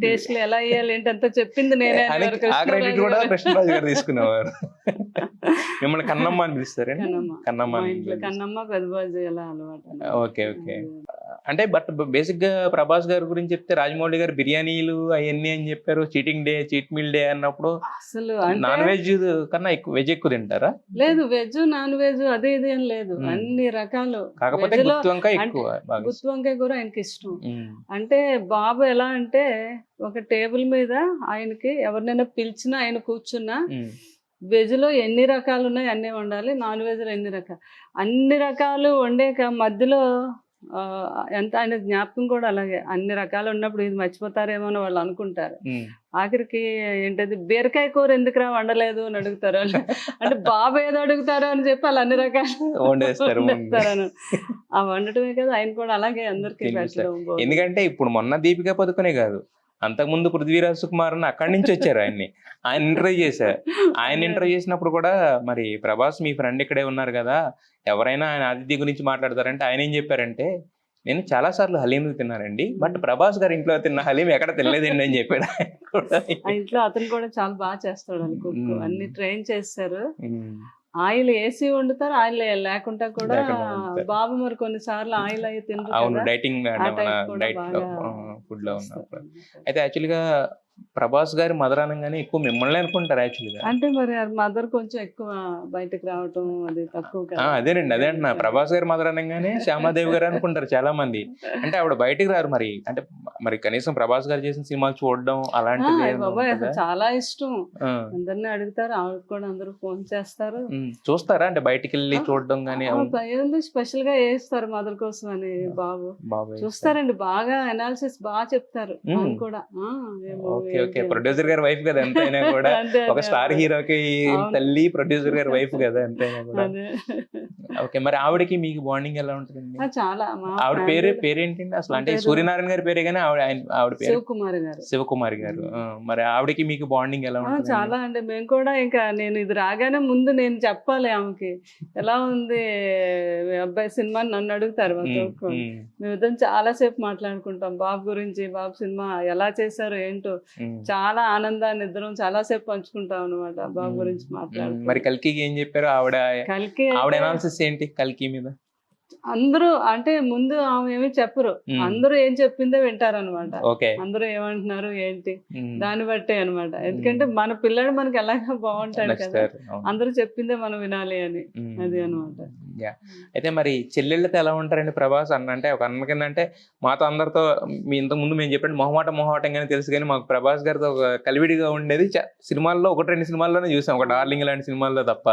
B: టేస్ట్లు ఎలా వేయాలి ఏంటి అంతా చెప్పింది నేనే.
A: కృష్ణరాజు గారు తీసుకునేవారు. మిమ్మల్ని కన్నమ్మ అని పిలుస్తారు.
B: కన్నమ్మ పెద్దబాజు అలా అలవాటు.
A: Okay okay. అంటే బట్ బేసిక్ గా ప్రభాస్ గారి గురించి చెప్తే రాజమౌళి గారు బిర్యానీలు అవన్నీ అని చెప్పారు. చీట్ మీల్ డే అన్నప్పుడు అసలు నాన్ వెజ్ కన్నా ఎక్కువ వెజ్ ఎక్కువ తింటారా?
B: లేదు, వెజ్ నాన్ వెజ్ అదే ఇది అని లేదు, అన్ని రకాలు.
A: కాకపోతే గుత్తి వంకాయ ఎక్కువ.
B: గుత్తి వంకాయ కూడా ఆయనకి ఇష్టం. అంటే బాబు ఎలా అంటే ఒక టేబుల్ మీద ఆయనకి ఎవరినైనా పిలిచినా ఆయన కూర్చున్నా వెజ్ లో ఎన్ని రకాలు ఉన్నాయి అన్నీ వండాలి, నాన్ వెజ్ లో అన్ని రకాలు వండే మధ్యలో ఎంత ఆయన జ్ఞాపకం కూడా అలాగే. అన్ని రకాలు ఉన్నప్పుడు ఇది మర్చిపోతారేమో అని వాళ్ళు అనుకుంటారు. ఆఖరికి ఏంటది బీరకాయ కూర ఎందుకురా వండలేదు అని అడుగుతారు వాళ్ళు. అంటే బాబు ఏదో అడుగుతారో అని చెప్పి వాళ్ళు అన్ని రకాలు వండేస్తారు. ఆ వండటమే కదా ఆయన కూడా అలాగే అందరికీ పెట్టడం.
A: ఎందుకంటే ఇప్పుడు మొన్న దీపికా పదుకొనే కాదు, అంతకుముందు పృథ్వీరాజ్ సుకుమార్ అని అక్కడి నుంచి వచ్చారు ఆయన ఇంటర్వ్యూ చేశారు. ఆయన ఇంటర్వ్యూ చేసినప్పుడు కూడా మరి ప్రభాస్ మీ ఫ్రెండ్ ఇక్కడే ఉన్నారు కదా, ఎవరైనా ఆయన అతిథి గురించి మాట్లాడతారంటే ఆయన ఏం చెప్పారంటే, నేను చాలా సార్లు హలీం తిన్నానండి, బట్ ప్రభాస్ గారి ఇంట్లో తిన్న హలీం ఎక్కడ తినలేదండి అని చెప్పాడు. ఆయన కూడా.
B: ఆ ఇంట్లో అతను కూడా చాలా బాగా చేస్తాడు అని కుక్, అన్ని ట్రైన్ చేస్తారు.
A: ఉమ్.
B: ఆయిల్ వేసి వండుతారు, ఆయిల్ లేకుండా కూడా.
A: లేకుండా వండుతారు.
B: బాబు మరి కొన్నిసార్లు ఆయిల్ అయ్యి తింటారు
A: అవును,
B: కదా,
A: డైటింగ్
B: ఆ
A: అంటే మన
B: టైప్ కూడా
A: డైట్ లో
B: బాగా
A: ఫుడ్ లో
B: చేస్తారు
A: ఉన్నప్పుడు.
B: అన్నమాట.
A: అయితే యాక్చువల్గా ప్రభాస్ గారి మదర్ అనగానే ఎక్కువ మిమ్మల్ని అనుకుంటారు యాక్చువల్గా.
B: అంటే మరి మదర్ కొంచెం ఎక్కువ బయటకు రావటం అది తక్కువ కదా.
A: అదేనండి, అదే అంటున్నా, ప్రభాస్ గారి మదర్ అనగానే శ్యామాదేవి గారు అనుకుంటారు చాలా మంది. అంటే ఆవిడ బయటికి రారు మరి, అంటే మరి కనీసం ప్రభాస్ గారు చేసిన సినిమాలు చూడడం అలాంటిది ఏమైనా
B: బాబాయ్
A: ఉంటుందా?
B: చాలా ఇష్టం,
A: ఆ.
B: అందరినీ అడుగుతారు, ఆవిడ కూడా అందరూ ఫోన్ చేస్తారు.
A: చూస్తారా అంటే బయటికి వెళ్ళి చూడడం కానీ?
B: ఏముంది స్పెషల్ గా వేస్తారు మదర్ కోసం అని బాబు.
A: బాబాయ్
B: చూస్తారండి, బాగా అనాలిసిస్ బాగా చెప్తారు. ఆయన కూడా
A: ఓకే ఓకే, ప్రొడ్యూసర్ గారి వైఫ్ కదా ఎంతైనా కూడా, ఒక స్టార్ హీరోకి తల్లి ప్రొడ్యూసర్ గారి వైఫ్ కదా ఎంతైనా కూడా. ఓకే, మరి ఆవిడకి మీకు బాండింగ్ ఎలా ఉంటుందండి?
B: చాలా.
A: ఆవిడ పేరేంటండి అసలు? అంటే
B: పేరు
A: సూర్యనారాయణ గారి పేరే కానీ ఆవిడ పేరు
B: శివకుమారి గారు.
A: శివకుమారి గారు. మరి ఆవిడకి మీకు బాండింగ్ ఎలా ఉంటుంది?
B: చాలా అంటే మేము కూడా ఇంకా నేను ఇది రాగానే ముందు నేను చెప్పాలి ఆమెకి ఎలా ఉంది మీ అబ్బాయి సినిమా అని నన్ను అడుగుతారు. మేమిద్దరం చాలా సేపు మాట్లాడుకుంటాం బాబు గురించి, బాబు సినిమా ఎలా చేశారు ఏంటో, చాలా ఆనందాన్ని ఇద్దరం చాలా సేపు పంచుకుంటాం అనమాట బాబు గురించి మాట్లాడుతూ.
A: మరి కల్కికి ఏం చెప్పారు ఆవిడ?
B: కల్కి
A: ఆవిడ అనాలిసిస్ ఏంటి కల్కి మీద?
B: అందరూ అంటే ముందు ఆమె ఏమి చెప్పరు, అందరూ ఏం చెప్పిందో వింటారనమాట.
A: ఓకే,
B: అందరూ ఏమంటున్నారు ఏంటి దాన్ని బట్టే అనమాట. ఎందుకంటే మన పిల్లడు మనకి ఎలాగా బాగుంటాడు కదా, అందరూ చెప్పిందే మనం వినాలి అని, అది అనమాట.
A: అయితే మరి చెల్లెళ్ళతో ఎలా ఉంటారండి ప్రభాస్ అన్న? అంటే ఒక అన్న కింద అంటే మాతో అందరితో మీ ఇంతకు ముందు మేము చెప్పండి మొహమాటంగానే తెలుసు, కానీ మాకు ప్రభాస్ గారితో ఒక కలివిడిగా ఉండేది సినిమాల్లో, ఒకటి రెండు సినిమాల్లోనే చూసాం, ఒక డార్లింగ్ లాంటి సినిమాల్లో తప్ప.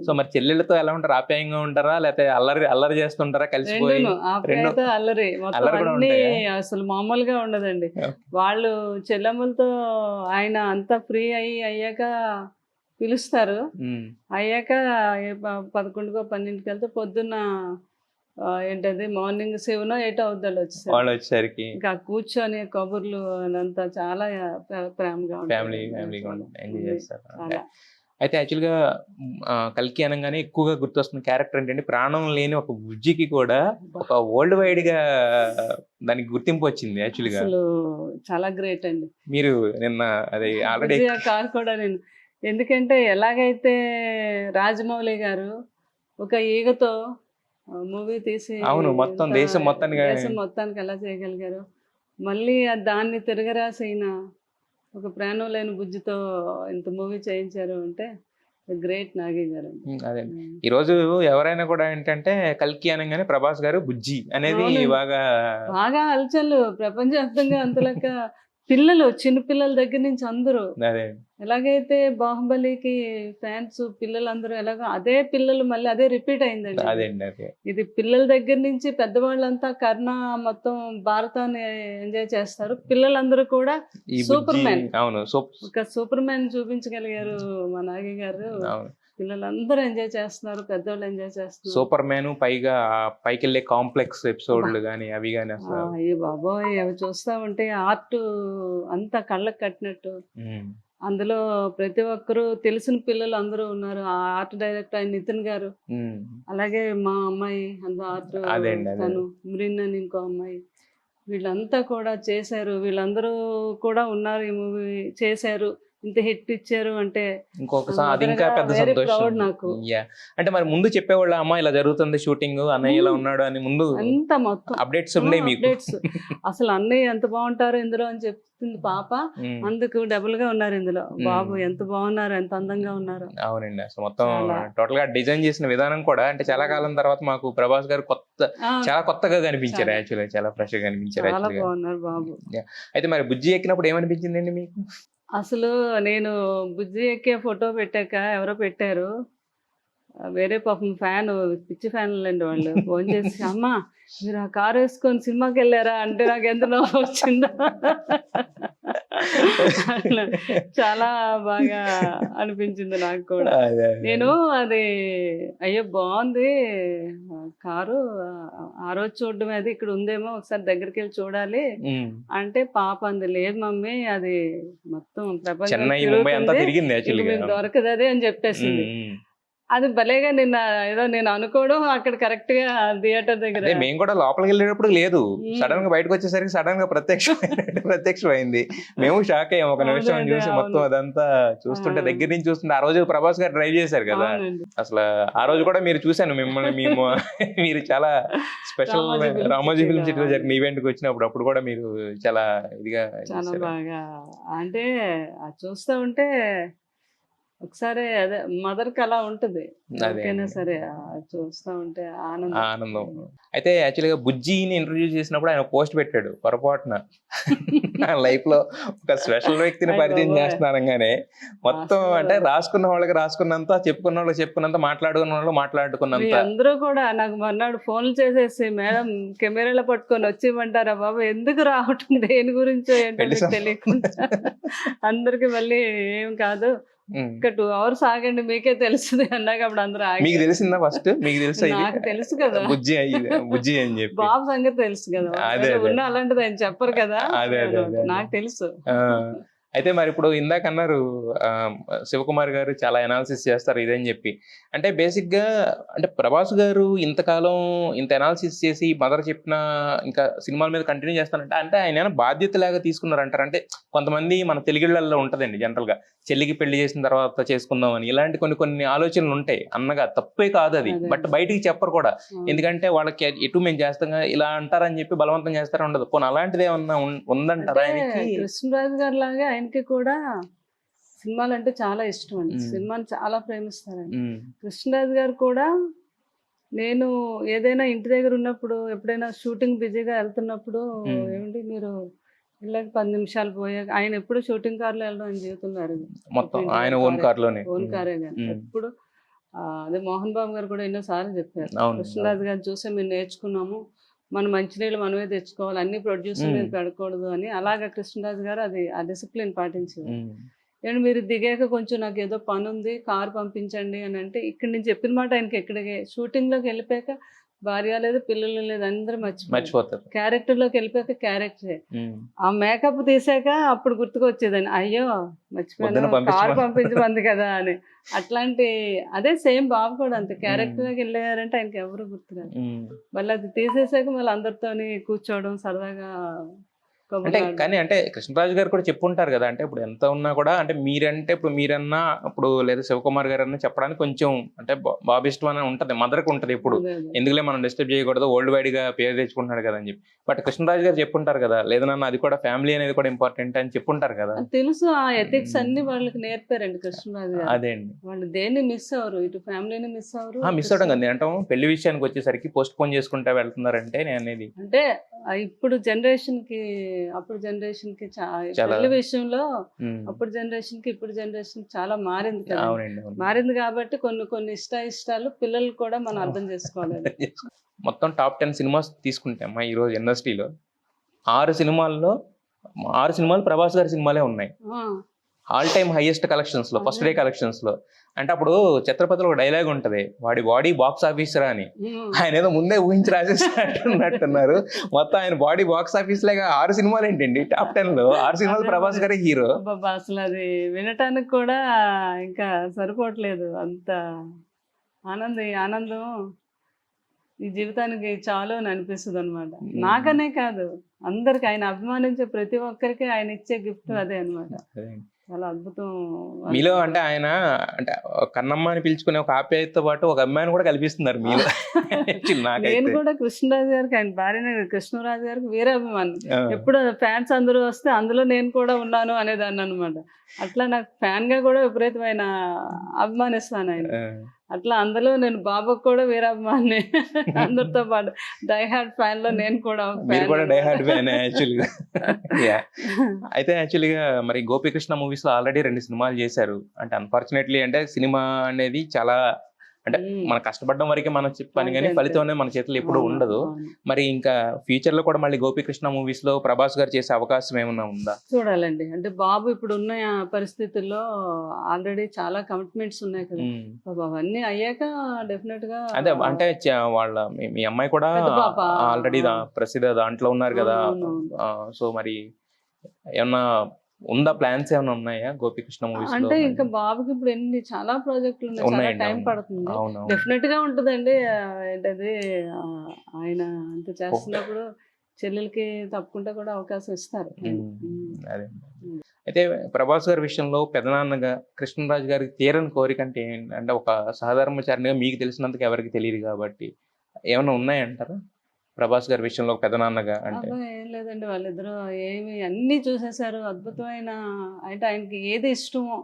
A: సో మరి చెల్లెళ్ళతో ఎలా ఉంటారు? ఆప్యాయంగా ఉంటారా లేకపోతే అల్లరి చేస్తుంటారా కలిసిపోయి?
B: ఆప్యాయత అల్లరి మొత్తం అన్ని అసలు మామూలుగా ఉండదండి. వాళ్ళు చెల్లెమ్మలతో ఆయన అంతా ఫ్రీ అయ్యాక పిలుస్తారు, అయ్యాక 11కో 12కి వెళ్తే పొద్దున్న ఏంటది మార్నింగ్ 7 or 8 అవుద్దాలు వచ్చేసరికి ఇంకా కూర్చొని కబుర్లు అదంతా చాలా ప్రేమగా
A: ఎంజాయ్ చేస్తారు. అయితే యాక్చువల్గా కల్కి అనగానే ఎక్కువగా గుర్తొస్తున్న క్యారెక్టర్ ఏంటంటే, ప్రాణం లేని ఒక బుజ్జికి కూడా ఒక వరల్డ్ వైడ్ గా దానికి గుర్తింపు వచ్చింది. యాక్చువల్గా
B: చాలా గ్రేట్ అండి.
A: మీరు నిన్న అది ఆల్రెడీ
B: కార్ కూడా నేను, ఎందుకంటే ఎలాగైతే రాజమౌళి గారు ఒక ఈగతో మూవీ తీసి
A: అవును మొత్తం దేశం
B: మొత్తానికి ఎలా చేయగలిగారు, మళ్ళీ దాన్ని తిరగరాసిన ఒక ప్రాణం లేని బుజ్జితో ఇంత మూవీ చేయించారు అంటే గ్రేట్ నాగి గారు.
A: అదే ఈ రోజు ఎవరైనా కూడా ఏంటంటే కల్కి అనగానే ప్రభాస్ గారు బుజ్జి అనేది బాగా
B: హల్చల్ ప్రపంచవ్యాప్తంగా అంతలక్క పిల్లలు, చిన్న పిల్లల దగ్గర నుంచి అందరూ ఎలాగైతే బాహుబలికి ఫ్యాన్స్ పిల్లలందరూ ఎలాగో అదే పిల్లలు మళ్ళీ అదే రిపీట్ అయిందండి. ఇది పిల్లల దగ్గర నుంచి పెద్దవాళ్ళంతా కర్ణ మొత్తం భారతాన్ని ఎంజాయ్ చేస్తారు, పిల్లలందరూ కూడా సూపర్ మ్యాన్, ఒక సూపర్ మ్యాన్ చూపించగలిగారు మా నాగి గారు. పిల్లలందరూ ఎంజాయ్ చేస్తున్నారు, పెద్దవాళ్ళు ఎంజాయ్ చేస్తున్నారు.
A: సూపర్ మ్యాన్ పైగా పైకి వెళ్ళే కాంప్లెక్స్ ఎపిసోడ్లు కానీ అవి కానీ
B: అయ్యో బాబోయ్, అవి చూస్తా ఉంటే ఆర్ట్ అంతా కళ్ళకు కట్టినట్టు. అందులో ప్రతి ఒక్కరు తెలిసిన పిల్లలు అందరూ ఉన్నారు. ఆ ఆర్ట్ డైరెక్టర్ ఆయన నితిన్ గారు, అలాగే మా అమ్మాయి అందులో ఆర్ట్ తను మురిన్ అని ఇంకో అమ్మాయి, వీళ్ళంతా కూడా చేశారు. వీళ్ళందరూ కూడా ఉన్నారు, ఈ మూవీ చేశారు, ఇంత హిట్ ఇచ్చారు అంటే
A: ఇంకొకసారి ఇంకా పెద్ద సంతోషం నాకు. అంటే మరి ముందు చెప్పేవాళ్ళ అమ్మ ఇలా జరుగుతుంది షూటింగ్, అన్నయ్య ఇలా ఉన్నాడు అని ముందు
B: అంతా మొత్తం
A: అప్డేట్స్ ఉన్నాయి మీకు?
B: అసలు అన్నయ్య ఎంత బాగుంటారు ఇందులో అని చెప్తుంది పాప, అందుకు డబుల్ గా ఉన్నారు ఇందులో. బాబు ఎంత బాగున్నారు, ఎంత అందంగా ఉన్నారు.
A: అవునండి, అసలు మొత్తం టోటల్ గా డిజైన్ చేసిన విధానం కూడా అంటే చాలా కాలం తర్వాత మాకు ప్రభాస్ గారు చాలా కొత్తగా కనిపించారు. యాక్చువల్గా చాలా ఫ్రెష్ గా కనిపించారు.
B: చాలా బాగున్నారు బాబు.
A: అయితే మరి బుజ్జి ఎక్కినప్పుడు ఏమనిపించిందండి మీకు?
B: అసలు నేను బుజ్జి ఎక్కే ఫోటో పెట్టాక ఎవరో పెట్టారు, వేరే పాపం ఫ్యాన్ పిచ్చి ఫ్యాన్లండి వాళ్ళు ఫోన్ చేసి అమ్మా మీరు ఆ కారు వేసుకొని సినిమాకి వెళ్ళారా అంటే నాకు ఎంత నవ్వు వచ్చిందో. అట్లా చాలా బాగా అనిపించింది నాకు కూడా. నేను అది అయ్యో బాగుంది కారు, ఆ రోజు చూడడం అది ఇక్కడ ఉందేమో ఒకసారి దగ్గరికి వెళ్ళి చూడాలి అంటే పాప అంది లేదు మమ్మీ అది మొత్తం ప్రపంచం
A: చెన్నై ముంబై అంతా
B: తిరుగుతుంది,
A: తిరిగింది
B: ఇక
A: యాక్చువల్గా.
B: మీకు దొరకదు అదే అని చెప్పేసింది. అది భలేగా నిన్న ఏదో నేను అనుకోవడం అక్కడ కరెక్ట్ గా థియేటర్ దగ్గర
A: అదే మేము కూడా లోపలికి వెళ్ళేటప్పుడు లేదు,
B: మ్మ్.
A: సడన్ గా బయటకు వచ్చేసరికి సడన్ గా ప్రత్యక్షమైంది. మేము షాక్ అయ్యాం ఒక నిమిషం
B: అవునండి,
A: చూసి, మొత్తం
B: అవును.
A: అదంతా చూస్తుంటే
B: ఆ.
A: దగ్గర నుంచి చూస్తుంటే ఆ రోజు ప్రభాస్ గారు డ్రైవ్ చేశారు కదా,
B: అవునండి.
A: అసలు ఆ రోజు కూడా మీరు చూశాను మిమ్మల్ని మేము మీరు చాలా special
B: Ramoji film
A: Ramoji film
B: సిటీలో
A: సిటీలో జరిగిన ఈవెంట్ కి వచ్చినప్పుడు అప్పుడు కూడా మీరు చాలా ఇదిగా
B: చాలా
A: చేశారు.
B: బాగా అంటే అది చూస్తూ ఉంటే ఒకసారి అదే మదర్ కి అలా ఉంటది
A: అదే
B: ఎవరికైనా సరే చూస్తూ ఉంటే ఆనందం.
A: ఆనందం. అయితే యాక్చువల్గా బుజ్జిని ఇంట్రొడ్యూస్ చేసినప్పుడు ఆయన పోస్ట్ పెట్టాడు పొరపాటున నా లైఫ్ లో ఒక స్పెషల్ వ్యక్తిని
B: అయ్
A: పరిచయం
B: బాబోయ్.
A: చేస్తున్నానగానే మొత్తం
B: అసలు
A: అంటే రాసుకున్న వాళ్ళకి రాసుకున్నంత, చెప్పుకున్న వాళ్ళకి చెప్పుకున్నంత, మాట్లాడుకున్న వాళ్ళు
B: మీ
A: మాట్లాడుకున్నంత.
B: అందరూ కూడా నాకు మర్నాడు ఫోన్లు చేసేసి మేడం కెమెరాలో పట్టుకొని వచ్చిమంటారా బాబు ఎందుకు రావటం దేని గురించో ఏంటో
A: పెళ్లి
B: మీకు తెలియకుండా అందరికి మళ్ళీ ఏం కాదు
A: ఉమ్.
B: ఇంకా 2 hours ఆగండి మీకే తెలుస్తుంది అన్నాక అప్పుడు అందరూ
A: మీకు
B: ఆగారు.
A: తెలిసిందా ఫస్ట్? మీకు తెలుసా
B: నాకు
A: ఇది
B: తెలుసు కదా
A: బుజ్జి బుజ్జి అని చెప్పి?
B: బాబు సంగతి తెలుసు కదా
A: అదే, అదే.
B: ఉన్న అలాంటిది ఆయన చెప్పరు కదా
A: అదే, అదే, అదే.
B: నాకు తెలుసు.
A: ఆ, అయితే మరి ఇప్పుడు ఇందాక అన్నారు శివకుమార్ గారు చాలా అనాలిసిస్ చేస్తారు ఇదని చెప్పి. అంటే బేసిక్ గా అంటే ప్రభాస్ గారు ఇంతకాలం ఇంత అనాలిసిస్ చేసి మదర్ చెప్పిన ఇంకా సినిమాల మీద కంటిన్యూ చేస్తానంటే అంటే ఆయన ఏమైనా బాధ్యత లాగా తీసుకున్నారంటారు? అంటే కొంతమంది మన తెలుగుళ్ళల్లో ఉంటదండి జనరల్ గా, చెల్లికి పెళ్లి చేసిన తర్వాత చేసుకుందాం అని ఇలాంటి కొన్ని ఆలోచనలు ఉంటాయి అన్నగా, తప్పే కాదు అది,
B: అదే.
A: బట్ బయటికి చెప్పరు కూడా. ఎందుకంటే వాళ్ళకి ఎటు మేము చేస్తాం కదా, ఇలా అంటారని చెప్పి బలవంతం చేస్తారా ఉండదు. పోనీ అలాంటిది ఏమన్నా ఉందంటారా
B: అంటే
A: ఆయనకి?
B: కృష్ణరాజు గారి లాగా ఆయనకి కూడా సినిమాలు అంటే చాలా ఇష్టం అండి,
A: మ్మ్.
B: సినిమాని చాలా ప్రేమిస్తారండి.
A: ఉమ్,
B: కృష్ణరాజు గారు కూడా నేను ఏదైనా ఇంటి దగ్గర ఉన్నప్పుడు ఎప్పుడైనా షూటింగ్ బిజీగా వెళ్తున్నప్పుడు
A: మ్మ్.
B: ఏమండి మీరు వెళ్ళాక 10 నిమిషాలు పోయాక ఆయన ఎప్పుడు షూటింగ్ కార్లో వెళ్ళడం ఆయన జీవితంలో
A: మొత్తం ఆయన ఓన్ కార్ లోనే.
B: ఓన్ కారే కానీ
A: మ్మ్.
B: ఎప్పుడు అదే మోహన్ బాబు గారు కూడా ఎన్నోసార్లు చెప్పారు
A: అవును.
B: కృష్ణరాజు గారిని చూసే మేము నేర్చుకున్నాము, మన మంచినీళ్ళు మనమే తెచ్చుకోవాలి, అన్ని ప్రొడ్యూసర్ మీద పెడకూడదు అని. అలాగా కృష్ణరాజు గారు అది ఆ డిసిప్లిన్ పాటించారు.
A: ఉమ్,
B: ఏంటి మీరు దిగాక కొంచెం నాకు ఏదో పని ఉంది కారు పంపించండి అని అంటే ఇక్కడ నేను చెప్పిన మాట ఆయనకి ఎక్కడికి షూటింగ్లోకి వెళ్ళిపోయాక భార్య లేదు పిల్లలు లేదు అందరూ
A: మర్చిపోతారు.
B: క్యారెక్టర్లోకి వెళ్ళిపోయాక క్యారెక్టరే.
A: ఉమ్,
B: ఆ మేకప్ తీసాక అప్పుడు గుర్తుకొచ్చేదని అయ్యో
A: పొద్దున్న
B: మర్చిపోయాను కారు పంపించమంది కదా అని. అట్లాంటి అదే సేమ్ బాబు కూడా అంతే, క్యారెక్టర్లోకి వెళ్ళారంటే ఆయనకి ఎవరు గుర్తురాదు.
A: ఉమ్.
B: మళ్ళీ అది తీసేసాక మళ్ళీ అందరితోని కూర్చోవడం సరదాగా
A: అంటే
B: కబుర్లాడడం.
A: కానీ అంటే కృష్ణరాజు గారు కూడా చెప్పుంటారు కదా, అంటే ఇప్పుడు ఎంత ఉన్నా కూడా అంటే మీరంటే ఇప్పుడు మీరన్నా ఇప్పుడు లేదా శివకుమార్ గారు అన్నా చెప్పడానికి కొంచెం అంటే బాబు ఇష్టం అని ఉంటది, మదర్కి ఉంటది ఎప్పుడు,
B: అదే అదే.
A: ఎందుకులే మనం డిస్టర్బ్ చేయకూడదు, వరల్డ్ వైడ్ గా పేరు తెచ్చుకుంటున్నాడు కదా అని చెప్పి. బట్ కృష్ణరాజు గారు చెప్పుంటారు కదా, లేదన్నా అది కూడా ఫ్యామిలీ అనేది కూడా ఇంపార్టెంట్ అని చెప్పుంటారు కదా.
B: అది తెలుసు, ఆ ఎథిక్స్ అన్ని వాళ్ళకి నేర్పారండి కృష్ణరాజు గారు.
A: అదే అండి.
B: వాళ్ళు దేన్ని మిస్ అవ్వరు, ఇటు ఫ్యామిలీని మిస్ అవ్వరు.
A: మిస్ అవడం కదా అంటాం. పెళ్లి విషయానికి వచ్చేసరికి పోస్ట్ పోన్ చేసుకుంటా వెళ్తున్నారంటే నేను అనేది
B: అంటే ఇప్పుడు జనరేషన్ కి అప్పుడు జనరేషన్ కి
A: చాలా-
B: పెళ్లి విషయంలో
A: ఉమ్,
B: అప్పుడు జనరేషన్ కి ఇప్పుడు జనరేషన్ చాలా మారింది కదా.
A: అవునండి, అవును.
B: మారింది కాబట్టి కొన్ని ఇష్టాలు పిల్లలు కూడా మనం అర్థం చేసుకోవాలి.
A: మొత్తం టాప్ 10 సినిమాస్ తీసుకుంటే అమ్మా ఈరోజు ఇండస్ట్రీలో 6 సినిమాలు ప్రభాస్ గారి సినిమాలే ఉన్నాయి.
B: ఆ,
A: ఆల్ టైమ్ హైయెస్ట్ కలెక్షన్స్ లో, ఫస్ట్ డే కలెక్షన్స్ లో. అంటే అప్పుడు ఛత్రపతిలో ఒక డైలాగ్ ఉంటది, వాడి బాడీ బాక్స్ ఆఫీస్ రా అని.
B: ఉమ్.
A: ఆయన ఏదో ముందే ఊహించి రాసేసినట్టున్నారు. మొత్తం ఆయన బాడీ బాక్స్ ఆఫీస్ లాగా 6 సినిమాలు ఏంటండి టాప్ 10 లో 6 సినిమాలు
B: అదే
A: ప్రభాస్ గారి హీరో.
B: అబ్బబ్బా, అసలు అది వినటానికి కూడా ఇంకా సరిపోవట్లేదు, అంత ఆనందం ఈ జీవితానికి చాలు అని అనిపిస్తుంది అనమాట. నాకనే కాదు అందరికి, ఆయన అభిమానించే ప్రతి ఒక్కరికి ఆయన ఇచ్చే గిఫ్ట్ అదే అన్నమాట. చాలా అద్భుతం.
A: మీలో అంటే ఆయన అంటే కన్నమ్మ అని పిలుచుకునే ఒక ఆప్యాయతతో పాటు ఒక అమ్మాయిని కూడా కల్పిస్తున్నారు మీలో.
B: నేను
A: నాకైతే
B: కూడా కృష్ణరాజు గారికి, ఆయన భార్య కృష్ణరాజు గారికి వేరే అభిమానం.
A: ఆ,
B: ఎప్పుడు ఫ్యాన్స్ అందరూ వస్తే అందులో నేను కూడా ఉన్నాను అనేదాన్ని అనమాట. అట్లా నాకు ఫ్యాన్ గా కూడా విపరీతమైన అభిమానిస్తాను ఆయన.
A: ఆ.
B: అట్లా అందులో నేను బాబాకు కూడా వేరే అభిమాని, అందరితో పాటు డై హార్ట్ ఫ్యాన్ లో నేను కూడా ఒక
A: మీరు
B: fan
A: కూడా డై హార్ట్
B: అన్నమాట.
A: ఫ్యాన్ యాక్చువల్గా. అయితే యాక్చువల్గా మరి గోపికృష్ణ మూవీస్ లో ఆల్రెడీ 2 సినిమాలు చేశారు. అంటే అన్ఫార్చునేట్లీ అంటే సినిమా అనేది చాలా అంటే మనం కష్టపడడం వరకే మన పని కానీ ఫలితం అనేది మన చేతిలో ఎప్పుడు ఉండదు. మరి ఇంకా ఫ్యూచర్ లో కూడా మళ్ళీ గోపీకృష్ణ మూవీస్ లో ప్రభాస్ గారు చేసే అవకాశం ఏమైనా ఉందా?
B: చూడాలండి. అంటే బాబు ఇప్పుడున్న పరిస్థితుల్లో ఆల్రెడీ చాలా కమిట్మెంట్స్ ఉన్నాయి కదా! అవన్నీ అయ్యాక డెఫినెట్‌గా
A: అదే అంటే వాళ్ళ మీ అమ్మాయి కూడా
B: పెద్ద పాప.
A: ఆల్రెడీ ప్రసిద్ధ దాంట్లో ఉన్నారు కదా.
B: అవునవును.
A: సో మరి ఏమన్నా ఉందా, ప్లాన్స్ ఏమైనా ఉన్నాయా గోపీకృష్ణ మూవీస్ లో?
B: అంటే ఇంకా బాబుకి ఇప్పుడు చాలా ప్రాజెక్టులు ఉన్నాయి. చాలా
A: ఉన్నాయండి,
B: టైం
A: అవును.
B: పడుతుంది.
A: అవునవును.
B: డెఫినెట్ గా ఉంటదండి. ఏంటది ఆయన అంత చేస్తున్నప్పుడు చెల్లెలకి తప్పకుండా కూడా అవకాశం ఇస్తారు.
A: అదే. అయితే ప్రభాస్ గారి విషయంలో పెదనాన్నగా కృష్ణరాజు గారికి తీరని కోరిక అంటే ఏంటి? అంటే ఒక సహధర్మచారినిగా మీకు తెలిసినంతకు ఎవరికి తెలియదు కాబట్టి ఏమైనా ఉన్నాయంటారా ప్రభాస్ గారి విషయంలో ఒక పెదనాన్నగా? అంటే
B: అబ్బా! ఏం లేదండి. వాళ్ళిద్దరూ ఏమి అన్నీ చూసేసారు. అద్భుతమైన అంటే ఆయనకి ఏది ఇష్టమో,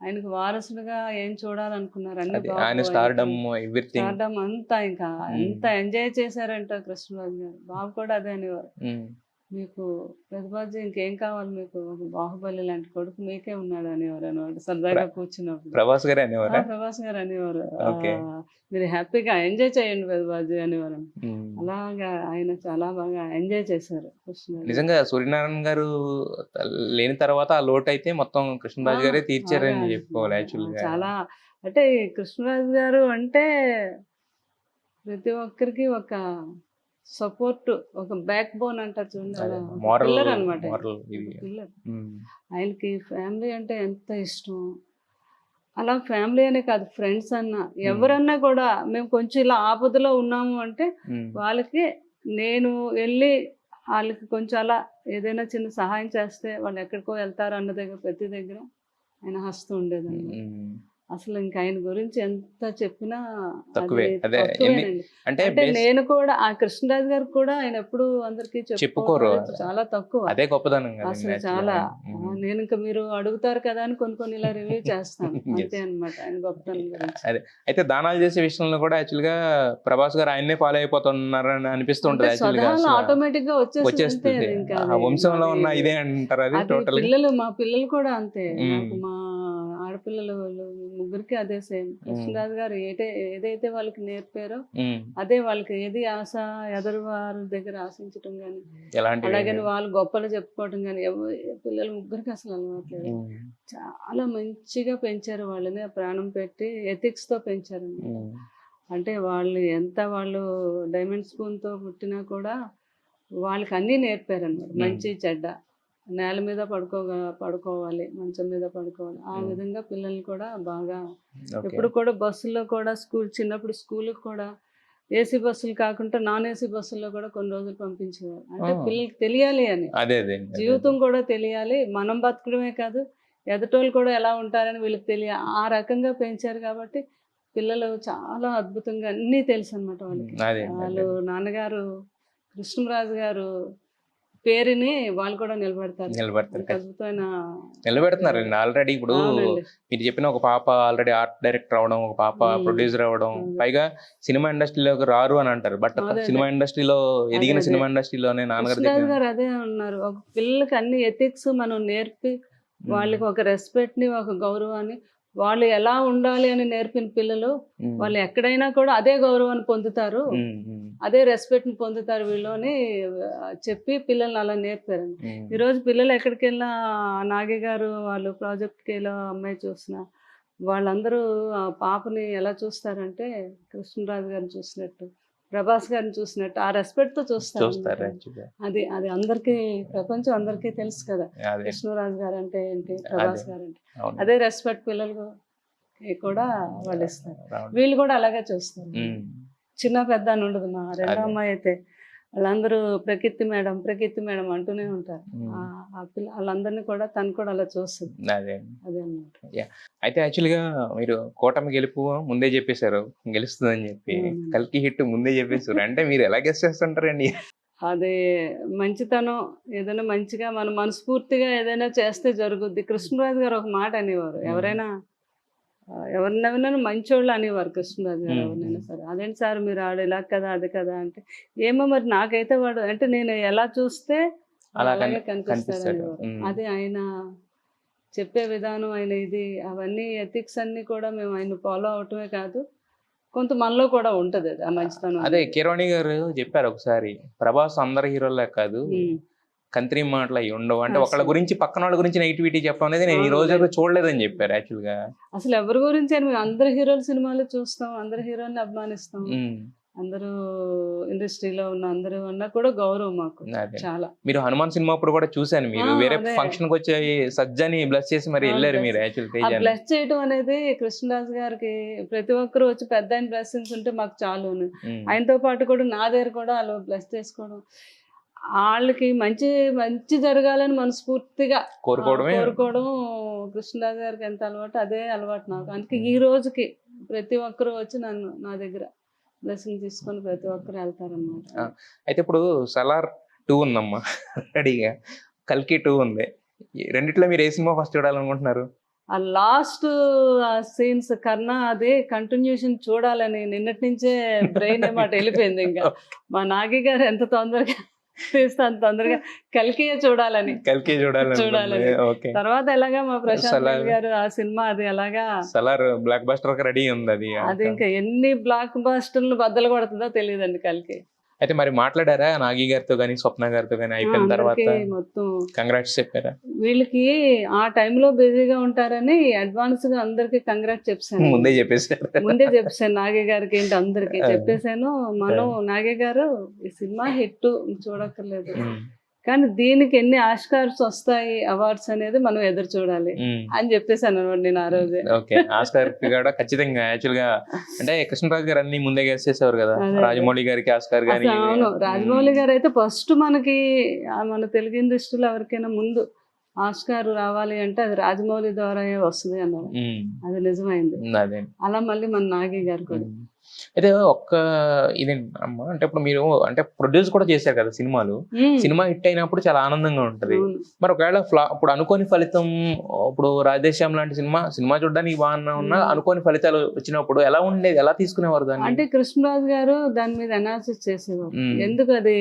B: ఆయనకి వారసులుగా ఏం చూడాలనుకున్నారు అన్ని
A: అది
B: బాబు
A: ఆయన స్టార్డమ్ ఎవ్రీథింగ్.
B: స్టార్డమ్ అంతా ఇంకా ఎంత ఎంజాయ్ చేశారంట కృష్ణరాజు గారు. బాబు కూడా అదే అనేవారు. మీకు ప్రతిపాద్యం ఇంకేం కావాలి, మీకు ఒక బాహుబలి లాంటి కొడుకు మీకే ఉన్నాడు అనేవారు అనమాట సరదాగా కూర్చున్నప్పుడు.
A: ప్రభాస్ గారు అనేవారా?
B: ప్రభాస్ గారు అనేవారు.
A: ఓకే.
B: మీరు హ్యాపీగా ఎంజాయ్ చేయండి ప్రతిపాద్యం అనేవారు. అలాగా ఆయన చాలా బాగా ఎంజాయ్ చేశారు కృష్ణరాజు.
A: నిజంగా సూర్యనారాయణ గారు లేని తర్వాత ఆ లోటు అయితే మొత్తం కృష్ణరాజు గారే తీర్చారని చెప్పుకోవాలి యాక్చువల్గా.
B: చాలా అంటే కృష్ణరాజు గారు అంటే ప్రతి ఒక్కరికి ఒక సపోర్ట్, ఒక బ్యాక్ బోన్ అంటారు చూడండి, అలా పిల్లర్ అనమాట. పిల్లర్. ఆయనకి ఫ్యామిలీ అంటే ఎంత ఇష్టం. అలా ఫ్యామిలీ అనే కాదు, ఫ్రెండ్స్ అన్నా ఎవరన్నా కూడా మేము కొంచెం ఇలా ఆపదలో ఉన్నాము అంటే వాళ్ళకి నేను వెళ్ళి వాళ్ళకి కొంచెం అలా ఏదైనా చిన్న సహాయం చేస్తే వాళ్ళు ఎక్కడికో వెళ్తారు అన్న దగ్గర ప్రతి దగ్గర ఆయన హస్తూ ఉండేదండి. అసలు ఇంకా ఆయన గురించి ఎంత చెప్పినా
A: తక్కువే.
B: అంటే నేను కూడా ఆ కృష్ణరాజు గారు కూడా ఆయన ఎప్పుడు అందరికి చెప్పుకోరు, చాలా తక్కువ.
A: అదే గొప్పదనం
B: అసలు చాలా. నేను ఇంకా మీరు అడుగుతారు కదా అని కొన్ని ఇలా రివ్యూ చేస్తాను అంతే అన్నమాట ఆయన గొప్పతనం గురించి.
A: అదే. అయితే దానాలు చేసే విషయంలో కూడా యాక్చువల్ గా ప్రభాస్ గారు ఆయన్నే ఫాలో అయిపోతున్నారని అనిపిస్తుంటది.
B: ఆటోమేటిక్ గా వచ్చేస్తుంది.
A: వంశంలో ఉన్న ఇదే అంటారు అది టోటల్.
B: పిల్లలు, మా పిల్లలు కూడా అంతే. మా ఆడపిల్లలు ముగ్గురికి అదే సేమ్. కృష్ణరాజు గారు ఏదైతే వాళ్ళకి నేర్పారో అదే వాళ్ళకి, ఏది ఆశ ఎదరు వారి దగ్గర ఆశించటం గాని, అలాగని వాళ్ళు గొప్పలు చెప్పుకోవటం గాని పిల్లలు ముగ్గురికి అసలు అలవాట్లేదు. చాలా మంచిగా పెంచారు వాళ్ళని, ప్రాణం పెట్టి ఎథిక్స్ తో పెంచారు. అంటే వాళ్ళు డైమండ్ స్పూన్ తో పుట్టినా కూడా వాళ్ళకి అన్నీ నేర్పారన్నమాట. మంచి చెడ్డ, నేల మీద పడుకోవాలి, మంచం మీద పడుకోవాలి, ఆ విధంగా పిల్లల్ని కూడా బాగా. ఎప్పుడు కూడా బస్సుల్లో కూడా చిన్నప్పుడు స్కూల్కి కూడా ఏసీ బస్సులు కాకుండా నాన్ ఏసీ బస్సుల్లో కూడా కొన్ని రోజులు పంపించేవారు. అంటే పిల్లలకి తెలియాలి అని, జీవితం కూడా తెలియాలి, మనం బతకడమే కాదు ఎదటోళ్ళు కూడా ఎలా ఉంటారని వీళ్ళకి తెలియాలి, ఆ రకంగా పెంచారు. కాబట్టి పిల్లలు చాలా అద్భుతంగా అన్నీ తెలుసు అన్నమాట వాళ్ళకి. వాళ్ళు నాన్నగారు కృష్ణరాజు గారు పేరుని వాళ్ళు కూడా
A: నిలబెడుతున్నారు ఆల్రెడీ. ఇప్పుడు మీరు చెప్పిన ఒక పాప ఆల్రెడీ ఆర్ట్ డైరెక్టర్ అవడం, ఒక పాప ప్రొడ్యూసర్ అవడం, పైగా సినిమా ఇండస్ట్రీలోకి రారు అని అంటారు. బట్ సినిమా ఇండస్ట్రీలో ఎదిగిన సినిమా ఇండస్ట్రీలోనే నాన్నగారు
B: గారు అదే ఉన్నారు. ఒక పిల్లలకి అన్ని ఎథిక్స్ మనం నేర్పి వాళ్ళకి ఒక రెస్పెక్ట్ ని, ఒక గౌరవాన్ని, వాళ్ళు ఎలా ఉండాలి అని నేర్పిన పిల్లలు వాళ్ళు ఎక్కడైనా కూడా అదే గౌరవాన్ని పొందుతారు, అదే రెస్పెక్ట్ ని పొందుతారు వీళ్ళు అని చెప్పి పిల్లల్ని అలా నేర్పారండి. ఈరోజు పిల్లలు ఎక్కడికి వెళ్ళినా నాగి గారు వాళ్ళు ప్రాజెక్ట్కి వెళ్ళి అమ్మాయి చూసిన వాళ్ళందరూ ఆ పాపని ఎలా చూస్తారంటే కృష్ణరాజు గారిని చూసినట్టు, ప్రభాస్ గారిని చూసినట్టు ఆ రెస్పెక్ట్ తో చూస్తారు. అది అది అందరికీ, ప్రపంచం అందరికీ తెలుసు కదా కృష్ణరాజు గారు అంటే ఏంటి, ప్రభాస్ గారు అంటే. అదే రెస్పెక్ట్ పిల్లలు కూడా వాళ్ళు ఇస్తారు, వీళ్ళు కూడా అలాగే చూస్తారు. చిన్న పెద్ద అని ఉండదు. మా రెండో అమ్మాయి అయితే వాళ్ళందరూ ప్రకీర్తి మేడం అంటూనే ఉంటారు. వాళ్ళందరినీ కూడా తను కూడా అలా చూస్తుంది. అదే అన్నమాట.
A: అయితే యాక్చువల్గా మీరు కూటమి గెలుపు ముందే చెప్పేశారు, గెలుస్తుందని చెప్పి. కల్కి హిట్ ముందే చెప్పేశారు అంటే మీరు ఎలా గెస్ చేస్తుంటారండి?
B: అది మంచితనం, ఏదైనా మంచిగా మనం మనస్ఫూర్తిగా ఏదైనా చేస్తే జరుగుద్ది. కృష్ణరాజు గారు ఒక మాట అనేవారు, ఎవరినైనా మంచోళ్ళు అనేవారు కృష్ణరాజు గారు ఎవరినైనా సరే. అదేంటి సార్ మీరు ఆడు ఇలా కదా అది కదా అంటే, ఏమో మరి నాకైతే వాడు అంటే నేను ఎలా చూస్తే అలాగే కనిపిస్తారు అనేవారు. అది ఆయన చెప్పే విధానం, ఆయన ఇది అవన్నీ ఎథిక్స్ అన్నీ కూడా మేము ఆయన ఫాలో అవటమే కాదు, కొంత మనలో కూడా ఉంటది అది, ఆ మంచితనం.
A: అదే కీరవాణి గారు చెప్పారు ఒకసారి, ప్రభాస్ అందరి హీరోలే కాదు,
B: ఉమ్.
A: కంత్రి మాటలు అవి ఉండవు అంటే, ఒకళ్ళ
B: అసలు.
A: గురించి పక్కన వాళ్ళ గురించి నెగిటివిటీ చెప్పడం అనేది నేను ఈ రోజు వరకు చూడలేదని చెప్పారు యాక్చువల్ గా.
B: అసలు ఎవరి గురించి అని మేము అందరు హీరోల సినిమాలు చూస్తాం, అందరు హీరోల్ని అభిమానిస్తాం, అందరూ ఇండస్ట్రీలో ఉన్న అందరూ అన్నా కూడా గౌరవం మాకు
A: అదే.
B: చాలా.
A: మీరు హనుమాన్ సినిమా అప్పుడు కూడా చూశాను, మీరు వేరే
B: అదే.
A: ఫంక్షన్ కి వచ్చి సజ్జని బ్లెస్ చేసి మరి
B: అవును,
A: వెళ్ళారు
B: bless.
A: మీరు యాక్చువల్
B: ఆ
A: తేజ.
B: బ్లెస్ చేయడం అనేది కృష్ణరాజు గారికి ప్రతి ఒక్కరు వచ్చి పెద్ద ఆయన బ్లెస్సింగ్స్ ఉంటే మాకు చాలు. ఆయనతో పాటు కూడా నా దగ్గర కూడా వాళ్ళు బ్లెస్ చేసుకోవడం, వాళ్ళకి మంచి మంచి జరగాలని మనస్ఫూర్తిగా కోరుకోవడం కృష్ణరాజు గారికి ఎంత అలవాటు, అదే అలవాటు నాకు. అందుకే ఈ రోజుకి ప్రతి ఒక్కరు వచ్చి నా దగ్గర బ్లెస్సింగ్ తీసుకొని ప్రతి ఒక్కరు వెళ్తారన్నమాట.
A: అయితే ఇప్పుడు సలార్ 2 ఉందమ్మా రెడీగా, కల్కి 2 ఉంది. రెండిట్లో మీరు ఏ సినిమా ఫస్ట్ చూడాలనుకుంటున్నారు?
B: ఆ లాస్ట్ సీన్స్ కన్నా అదే కంటిన్యూషన్ చూడాలని నిన్నటి నుంచే బ్రెయిన్ ఏమాట వెళ్ళిపోయింది. ఇంకా మా నాగి గారు ఎంత తొందరగా తీస్తే అంత తొందరగా కల్కియే చూడాలని. చూడాలని. తర్వాత ఎలాగా మా ప్రశాంత్ గారు ఆ సినిమా అది ఎలాగా
A: సలార్ బ్లాక్ బస్టర్ రెడీ ఉంది. అది
B: ఇంకా ఎన్ని బ్లాక్ బస్టర్లు బద్దలు కొడుతుందో తెలియదండి కల్కి.
A: అయితే మరి మాట్లాడారా నాగి గారితో గానీ స్వప్న గారితో గానీ అయిపోయిన తర్వాత?
B: మొత్తం
A: కంగ్రాట్స్ చెప్పారా?
B: వీళ్ళకి ఆ టైంలో బిజీగా ఉంటారని అడ్వాన్స్ గా అందరికి కంగ్రాట్స్ చెప్పాను.
A: ముందే చెప్పేసాను
B: నాగి గారికి ఏంటి అందరికి చెప్పేశాను. మనం నాగి గారు ఈ సినిమా హిట్ చూడక్కర్లేదు, కానీ దీనికి ఎన్ని ఆస్కార్స్ వస్తాయి అవార్డ్స్ అనేది మనం ఎదురు చూడాలి అని చెప్పేసాను అనమాట నేను ఆ రోజే.
A: ఆస్కార్ కూడా ఖచ్చితంగా యాక్చువల్ గా అంటే కృష్ణరాజు గారు అన్ని ముందే చేసేవారు కదా, రాజమౌళి గారికి ఆస్కార్ గానీ.
B: అవును, రాజమౌళి గారు అయితే ఫస్ట్ మనకి మన తెలుగు ఇండస్ట్రీలో ఎవరికైనా ముందు ఆస్కార్ రావాలి అంటే అది రాజమౌళి ద్వారా వస్తుంది అన్నారు. అది నిజమైంది. అలా మళ్ళీ మన నాగి గారు కూడా.
A: అయితే ఒక్క ఇదేంటమ్మా అంటే ఇప్పుడు మీరు అంటే ప్రొడ్యూస్ కూడా చేశారు కదా సినిమాలు, సినిమా హిట్ అయినప్పుడు చాలా ఆనందంగా ఉంటది. మరి ఒకవేళ ఇప్పుడు అనుకోని ఫలితం, ఇప్పుడు రాధేశ్యామ్ లాంటి సినిమా చూడడానికి బాగా ఉన్నా అనుకోని ఫలితాలు వచ్చినప్పుడు ఎలా ఉండేది, ఎలా తీసుకునేవారు దాన్ని?
B: అంటే కృష్ణరాజు గారు దాని మీద అనాలిసిస్ చేసేవారు, ఎందుకు అది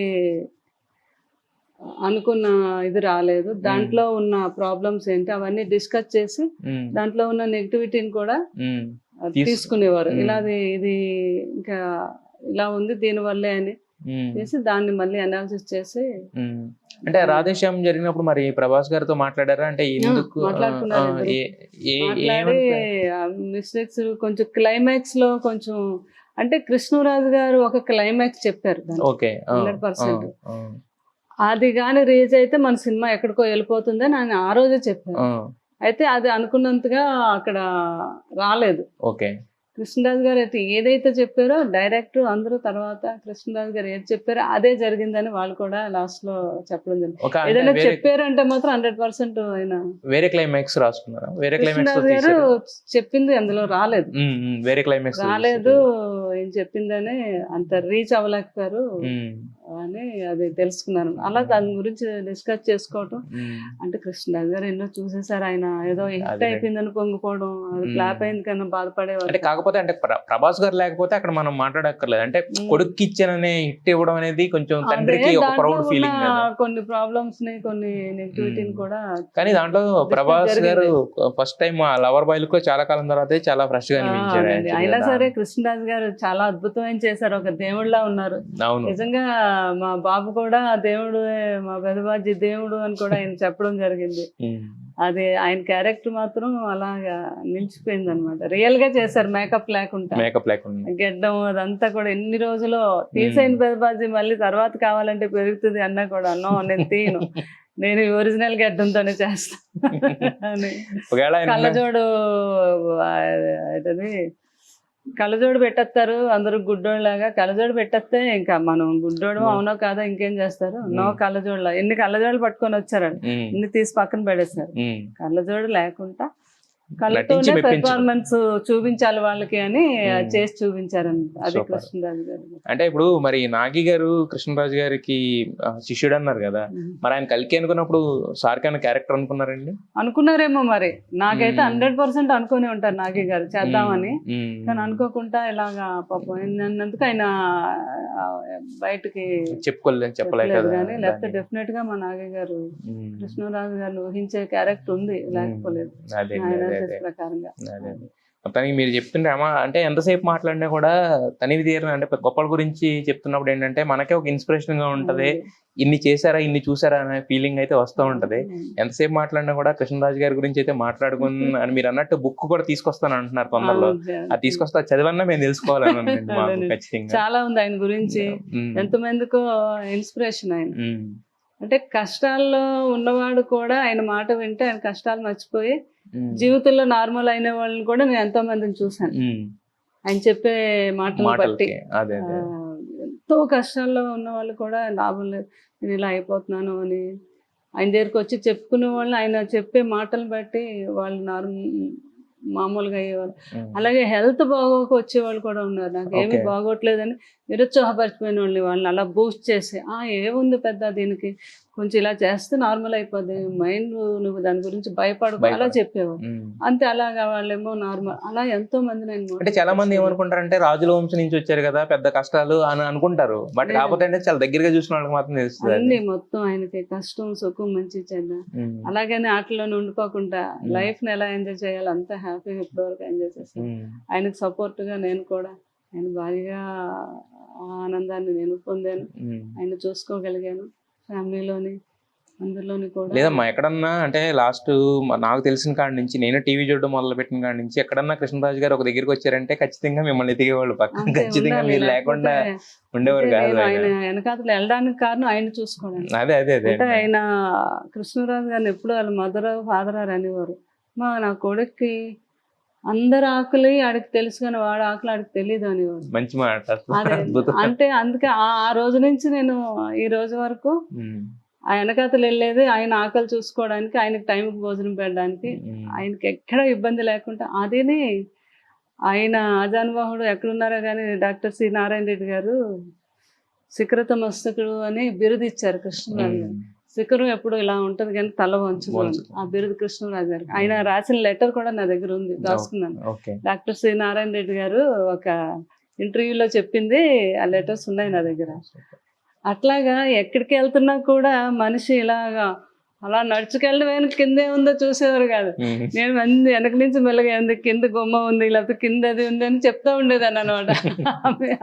B: అనుకున్న ఇది రాలేదు, దాంట్లో ఉన్న ప్రాబ్లమ్స్ ఏంటి అవన్నీ డిస్కస్ చేసి దాంట్లో ఉన్న నెగిటివిటీని కూడా తీసుకునేవారు. ఇది ఇంకా ఇలా ఉంది దీనివల్లే అని చేసి దాన్ని మళ్ళీ అనాలిసిస్ చేసి.
A: అంటే రాధేశ్యామ్ జరిగినప్పుడు మరి ప్రభాస్ గారితో మాట్లాడారా? అంటే ఎందుకు
B: మాట్లాడుకున్నారు, మిస్టేక్స్ కొంచెం క్లైమాక్స్ లో కొంచెం అంటే కృష్ణరాజు గారు ఒక క్లైమాక్స్ చెప్పారు 100%. అది కానీ రీచ్ అయితే మన సినిమా ఎక్కడికో వెళ్ళిపోతుందని ఆయన ఆ రోజే చెప్పారు. అయితే అది అనుకున్నంతగా అక్కడ రాలేదు. కృష్ణరాజు గారు అయితే ఏదైతే చెప్పారో డైరెక్టర్ అందరూ తర్వాత కృష్ణరాజు గారు ఏది చెప్పారో అదే జరిగిందని వాళ్ళు కూడా లాస్ట్ లో చెప్పడం జరిగింది. ఏదైనా చెప్పారు అంటే మాత్రం 100% ఆయన
A: వేరే క్లైమాక్స్ రాసుకున్నారా?
B: కృష్ణరాజు గారు చెప్పింది అందులో రాలేదు,
A: వేరే క్లైమాక్స్
B: రాలేదు. ఏం చెప్పిందని అంత రీచ్ అవ్వలేకపోయారు అని అది తెలుసుకున్నాను. అలా దాని గురించి డిస్కస్ చేసుకోవటం. అంటే కృష్ణరాజు గారు ఎన్నో చూసేసారు, ఆయన ఏదో హిట్ అయిపోయిందని పొంగిపోవడం, అది ఫ్లాప్ అయింది కన్నా బాధపడేవారు.
A: కాకపోతే అంటే ప్రభాస్ గారు లేకపోతే అక్కడ మనం మాట్లాడక్కర్లేదు, అంటే కొడుకు ఇచ్చాననే హిట్ ఇవ్వడం అనేది కొంచెం తండ్రికి ఒక ప్రౌడ్ ఫీలింగ్.
B: కొన్ని ప్రాబ్లమ్స్ ని కొన్ని నెగిటివిటీని కూడా,
A: కానీ దాంట్లో ప్రభాస్ గారు first time lover boy look చాలా కాలం తర్వాత చాలా ఫ్రెష్ గా అనిపించారు.
B: అయినా సరే కృష్ణరాజు గారు చాలా అద్భుతమైన చేశారు, ఒక దేవుడిలా ఉన్నారు. నిజంగా మా బాబు కూడా దేవుడు, మా పెద్దబాజీ దేవుడు అని కూడా ఆయన చెప్పడం జరిగింది. అది ఆయన క్యారెక్టర్ మాత్రం అలాగా నిలిచిపోయింది అనమాట. రియల్ గా చేశారు, మేకప్ లేకుండా గెడ్డం అదంతా కూడా. ఎన్ని రోజులు తీసైన పెద్దబాజీ మళ్ళీ తర్వాత కావాలంటే పెరుగుతుంది అన్నా కూడా అన్నో నేను తీయను, నేను ఒరిజినల్ గడ్డంతోనే చేస్తాను అని. కళ్ళజోడు కళ్ళజోడు పెట్టేస్తారు అందరూ గుడ్డోళ్ళలాగా. కళ్ళజోడు పెట్టేస్తే ఇంకా మనం గుడ్డోడు అవునో కాదో ఇంకేం చేస్తారు, నో కళ్ళజోడులా. ఎన్ని కళ్ళజోడులు పట్టుకొని వచ్చారండి, ఇన్ని తీసి పక్కన పడేశారు. కళ్ళజోడు లేకుండా కళ్ళతోనే పెర్ఫార్మెన్స్ చూపించాలి వాళ్ళకి అని చేసి చూపించారని. అది కృష్ణరాజు గారు.
A: అంటే ఇప్పుడు మరి నాగి గారు కృష్ణరాజు గారికి శిష్యుడు అన్నారు కదా, మరి ఆయన కల్కి అనుకున్నప్పుడు సార్కైనా క్యారెక్టర్ అనుకున్నారండి?
B: అనుకున్నారేమో మరి, నాకైతే 100% అనుకుని ఉంటారు నాగి గారు చేద్దామని. కానీ అనుకోకుండా ఇలాగా పాపం అన్నందుకు ఆయన బయటకి చెప్పలేదు. కానీ లేకపోతే డెఫినెట్ గా మా నాగి గారు కృష్ణరాజు గారు ఊహించే క్యారెక్టర్ ఉంది, లేకపోలేదు. పద్ధతి ప్రకారంగా.
A: అదే. మొత్తానికి మీరు చెప్తుంటే అంటే ఎంతసేపు మాట్లాడినా కూడా తనివి తీరని అంటే గొప్పల గురించి చెప్తున్నప్పుడు ఏంటంటే మనకే ఒక ఇన్స్పిరేషన్ గా ఉంటది. ఇన్ని చేశారా, ఇన్ని చూసారా అనే ఫీలింగ్ అయితే వస్తూ ఉంటది. ఎంతసేపు మాట్లాడినా కూడా కృష్ణరాజు గారి గురించి అయితే మాట్లాడుకుని అని మీరు అన్నట్టు బుక్ కూడా తీసుకొస్తాను అంటున్నారు తొందరలో. అది తీసుకొస్తా చదివన్నా మేము తెలుసుకోవాలని ఉంది మాకు ఖచ్చితంగా.
B: చాలా ఉంది ఆయన గురించి, ఎంతమందికో ఇన్స్పిరేషన్ ఆయన. అంటే కష్టాల్లో ఉన్నవాడు కూడా ఆయన మాట వింటే ఆయన కష్టాలు మర్చిపోయి జీవితంలో నార్మల్ అయిన వాళ్ళని కూడా నేను ఎంతో మందిని చూసాను ఆయన చెప్పే మాటలు బట్టి. ఎంతో కష్టాల్లో ఉన్న వాళ్ళు కూడా లాభం లేదు, నేను ఇలా అయిపోతున్నాను అని ఆయన దగ్గరికి వచ్చి చెప్పుకునే వాళ్ళు ఆయన చెప్పే మాటలు బట్టి వాళ్ళు మామూలుగా అయ్యేవాళ్ళు. అలాగే హెల్త్ బాగోక వచ్చేవాళ్ళు కూడా ఉన్నారు, నాకు ఏమీ బాగోట్లేదని నిరుత్సాహపరిచిపోయిన వాళ్ళని అలా బూస్ట్ చేసి ఏముంది పెద్ద దీనికి, కొంచెం ఇలా చేస్తే నార్మల్ అయిపోద్ది, మైండ్ నువ్వు దాని గురించి భయపడు అలా చెప్పేవారు. అంతే, అలాగా వాళ్ళేమో నార్మల్. అలా ఎంతో మంది నేను
A: అంటే చాలా మంది ఏమనుకుంటారంటే రాజుల వంశం నుంచి వచ్చారు కదా పెద్ద కష్టాలు అని అనుకుంటారు, బట్ కాకపోతే అంటే చాలా దగ్గరగా చూసిన వాళ్ళకి మాత్రం తెలుస్తుంది
B: అన్ని మొత్తం ఆయనకి కష్టం సుఖం మంచి చెడ్డ. అలాగనే ఆటల్లో ఉండిపోకుండా లైఫ్ ని ఎలా ఎంజాయ్ చేయాలి అంత హ్యాపీగా ఇప్పటివరకు ఎంజాయ్ చేస్తాను. ఆయనకు సపోర్ట్ గా నేను కూడా ఆయన భారీగా ఆనందాన్ని నేను పొందాను, ఆయన చూసుకోగలిగాను ఫ్యామిలీలోని అందరిలోని కూడా.
A: లేదమ్మా ఎక్కడన్నా అంటే లాస్ట్ నాకు తెలిసిన కాడి నుంచి నేను టీవీ చూడడం మొదలు పెట్టిన కాడి నుంచి ఎక్కడన్నా కృష్ణరాజు గారు ఒక దగ్గరికి వచ్చారంటే ఖచ్చితంగా మిమ్మల్ని ఎదిగేవాళ్ళు పక్కన, ఖచ్చితంగా మీరు లేకుండా ఉండేవారు కాదు.
B: ఆయన వెనకాతలు వెళ్ళడానికి కారణం ఆయన చూసుకోవడం.
A: అదే అదే అదే
B: అంటే ఆయన కృష్ణరాజు గారిని ఎప్పుడు వాళ్ళ మదర్ ఫాదర్ అనేవారు. నా కొడుక్కి అందరు ఆకులు ఆడికి తెలుసు కానీ వాడు ఆకులు ఆడికి తెలియదు అనేవారు.
A: మంచి మాట.
B: అంటే అందుకే ఆ రోజు నుంచి నేను ఈ రోజు వరకు ఆ వెనకాతలు వెళ్ళేది ఆయన ఆకలి చూసుకోవడానికి, ఆయనకి టైంకి భోజనం పెట్టడానికి, ఆయనకి ఎక్కడ ఇబ్బంది లేకుండా. అదేని ఆయన అజానుబాహుడు ఎక్కడున్నారో కానీ డాక్టర్ సి నారాయణ రెడ్డి గారు శిఖరత మస్తకుడు అని బిరుదు ఇచ్చారు కృష్ణరాజు గారు. శిఖరం ఎప్పుడు ఇలా ఉంటది కానీ తల వంచుకోవాలి, ఆ బిరుదు కృష్ణరాజు గారికి. ఆయన రాసిన లెటర్ కూడా నా దగ్గర ఉంది, దాచుకున్నాను. డాక్టర్ సి నారాయణ రెడ్డి గారు ఒక ఇంటర్వ్యూలో చెప్పింది, ఆ లెటర్స్ ఉన్నాయి నా దగ్గర. అట్లాగా ఎక్కడికి వెళ్తున్నా కూడా మనిషి ఇలాగా అలా నడుచుకెళ్ళడం కిందే ఉందో చూసేవారు కాదు. నేను మంది వెనక నుంచి మెల్లగా ఉంది, కింద గుమ్మ ఉంది, లేకపోతే కింద అది ఉంది అని చెప్తా ఉండేదాన్ని అనమాట.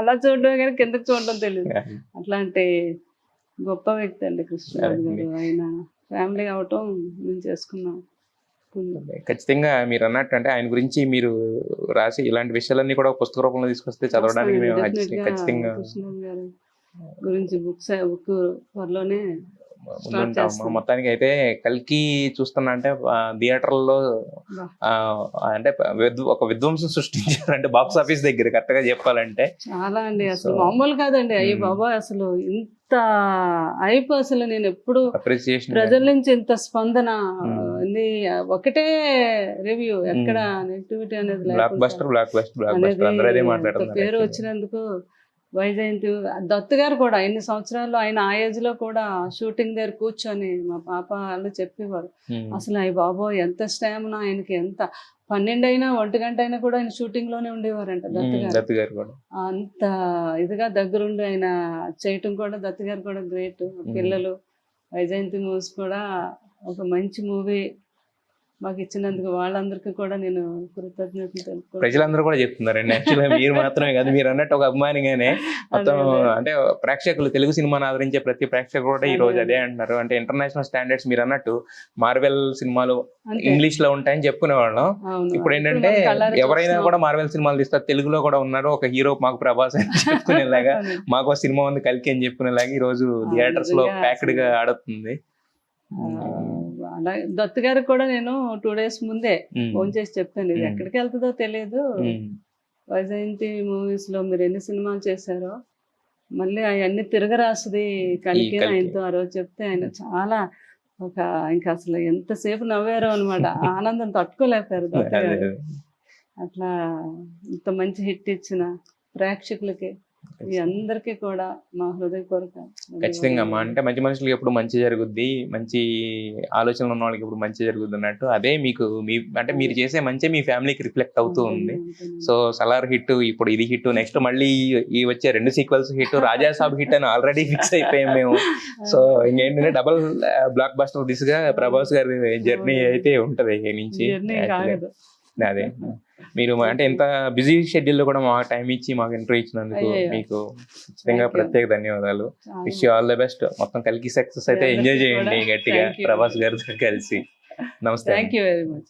B: అలా చూడడం కానీ కిందకి చూడడం తెలియదు. అట్లాంటి గొప్ప వ్యక్తి అండి కృష్ణరాజు గారు. ఆయన ఫ్యామిలీ అవటం మేము చేసుకున్నాం.
A: ఖచ్చితంగా మీరు అన్నట్టు అంటే ఆయన గురించి మీరు రాసి ఇలాంటి విషయాలన్నీ కూడా పుస్తక రూపంలో తీసుకొస్తే చదవడానికి మేము ఖచ్చితంగా
B: కృష్ణరాజు గారి గురించి బుక్ త్వరలోనే
A: మొత్తానికి అయితే కల్కి చూస్తున్నా అంటే థియేటర్లో అంటే ఒక విధ్వంసం సృష్టించారు అంటే బాక్స్ ఆఫీస్ దగ్గర కరెక్ట్ గా చెప్పాలంటే.
B: చాలా అండి, అసలు మామూలు కాదండి. అయ్యి బాబా అసలు ఇంత అయిపో అసలు నేను ఎప్పుడు ప్రజల నుంచి ఇంత స్పందన, ఒకటే రివ్యూ, ఎక్కడ నెగిటివిటీ అనేది పేరు వచ్చినందుకు. వైజయంతి దత్తు గారు కూడా ఎన్ని సంవత్సరాలు ఆయన ఆ ఏజ్ లో కూడా షూటింగ్ దగ్గర కూర్చొని మా పాప వాళ్ళు చెప్పేవారు, అసలు అయ్యి బాబో ఎంత స్టామినా ఆయనకి, ఎంత 12 అయినా 1 గంట అయినా కూడా ఆయన షూటింగ్ లోనే ఉండేవారంట దత్తు గారు. అంత ఇదిగా దగ్గరుండి ఆయన చేయటం కూడా దత్తు గారు కూడా గ్రేట్. పిల్లలు వైజయంతి మూవీస్ కూడా ఒక మంచి మూవీ మాకు ఇచ్చినందుకు వాళ్ళందరికీ కూడా నేను కృతజ్ఞతలు తెలుపుకుంటున్నాను.
A: ప్రజలందరూ కూడా చెప్తున్నారండి, యాక్చువల్గా మీరు మాత్రమే కాదు, మీరు అన్నట్టు ఒక అభిమానిగానే మొత్తం అంటే ప్రేక్షకులు తెలుగు సినిమాను ఆదరించే ప్రతి ప్రేక్షకులు కూడా ఈ రోజు అదే అంటున్నారు. అంటే ఇంటర్నేషనల్ స్టాండర్డ్స్ మీరు అన్నట్టు మార్వెల్ సినిమాలు ఇంగ్లీష్ లో ఉంటాయని చెప్పుకునేవాళ్ళం. ఇప్పుడు ఏంటంటే ఎవరైనా కూడా మార్వెల్ సినిమాలు తీస్తారు, తెలుగులో కూడా ఉన్నారు, ఒక హీరో మాకు ప్రభాస్ అని చెప్పుకునేలాగా, మాకు సినిమా ఉంది కల్కి అని చెప్పుకునేలాగా ఈ రోజు థియేటర్స్ లో ప్యాక్డ్ గా ఆడుతుంది.
B: అలా దత్తు గారికి కూడా నేను 2 days ముందే ఫోన్ చేసి చెప్పాను, ఇది ఎక్కడికి వెళ్తుందో తెలియదు, వైజయంతి మూవీస్ లో మీరు ఎన్ని సినిమాలు చేశారో మళ్ళీ అవన్నీ తిరగరాసుది కలికి ఆయనతో ఆ రోజు చెప్తే ఆయన చాలా ఇంకా అసలు ఎంతసేపు నవ్వారో అనమాట, ఆనందం తట్టుకోలేకపోయారు దత్తు గారు. అట్లా ఇంత మంచి హిట్ ఇచ్చిన ప్రేక్షకులకి మీ అందరికీ కూడా మా హృదయపూర్వక
A: ఖచ్చితంగా అమ్మా. అంటే మంచి మనుషులకి ఎప్పుడు మంచి జరుగుద్ది, మంచి ఆలోచనలు ఉన్న వాళ్ళకి ఎప్పుడు మంచి జరుగుద్ది అన్నట్టు. అదే మీకు మీ అంటే మీరు చేసే మంచి మీ ఫ్యామిలీకి రిఫ్లెక్ట్ అవుతూ ఉంది. సో సలార్ హిట్, ఇప్పుడు ఇది హిట్, నెక్స్ట్ మళ్ళీ ఈ వచ్చే 2 సీక్వెల్స్ హిట్, రాజా సాబ్ హిట్ అని ఆల్రెడీ ఫిక్స్ అయిపోయాం మేము. సో ఇంకేంటంటే డబుల్ బ్లాక్ బస్టర్ దిశగా ప్రభాస్ గారి జర్నీ అయితే ఉంటది ఇక నుంచి. అదే మీరు అంటే ఇంత బిజీ షెడ్యూల్ లో కూడా మాకు టైం ఇచ్చి మాకు ఇంటర్వ్యూ ఇచ్చినందుకు మీకు ఖచ్చితంగా ప్రత్యేక ధన్యవాదాలు. Wish you all the best. మొత్తం కలికి సక్సెస్ అయితే ఎంజాయ్ చేయండి గట్టిగా ప్రభాస్ గారితో కలిసి. నమస్తే.
B: Thank you very much.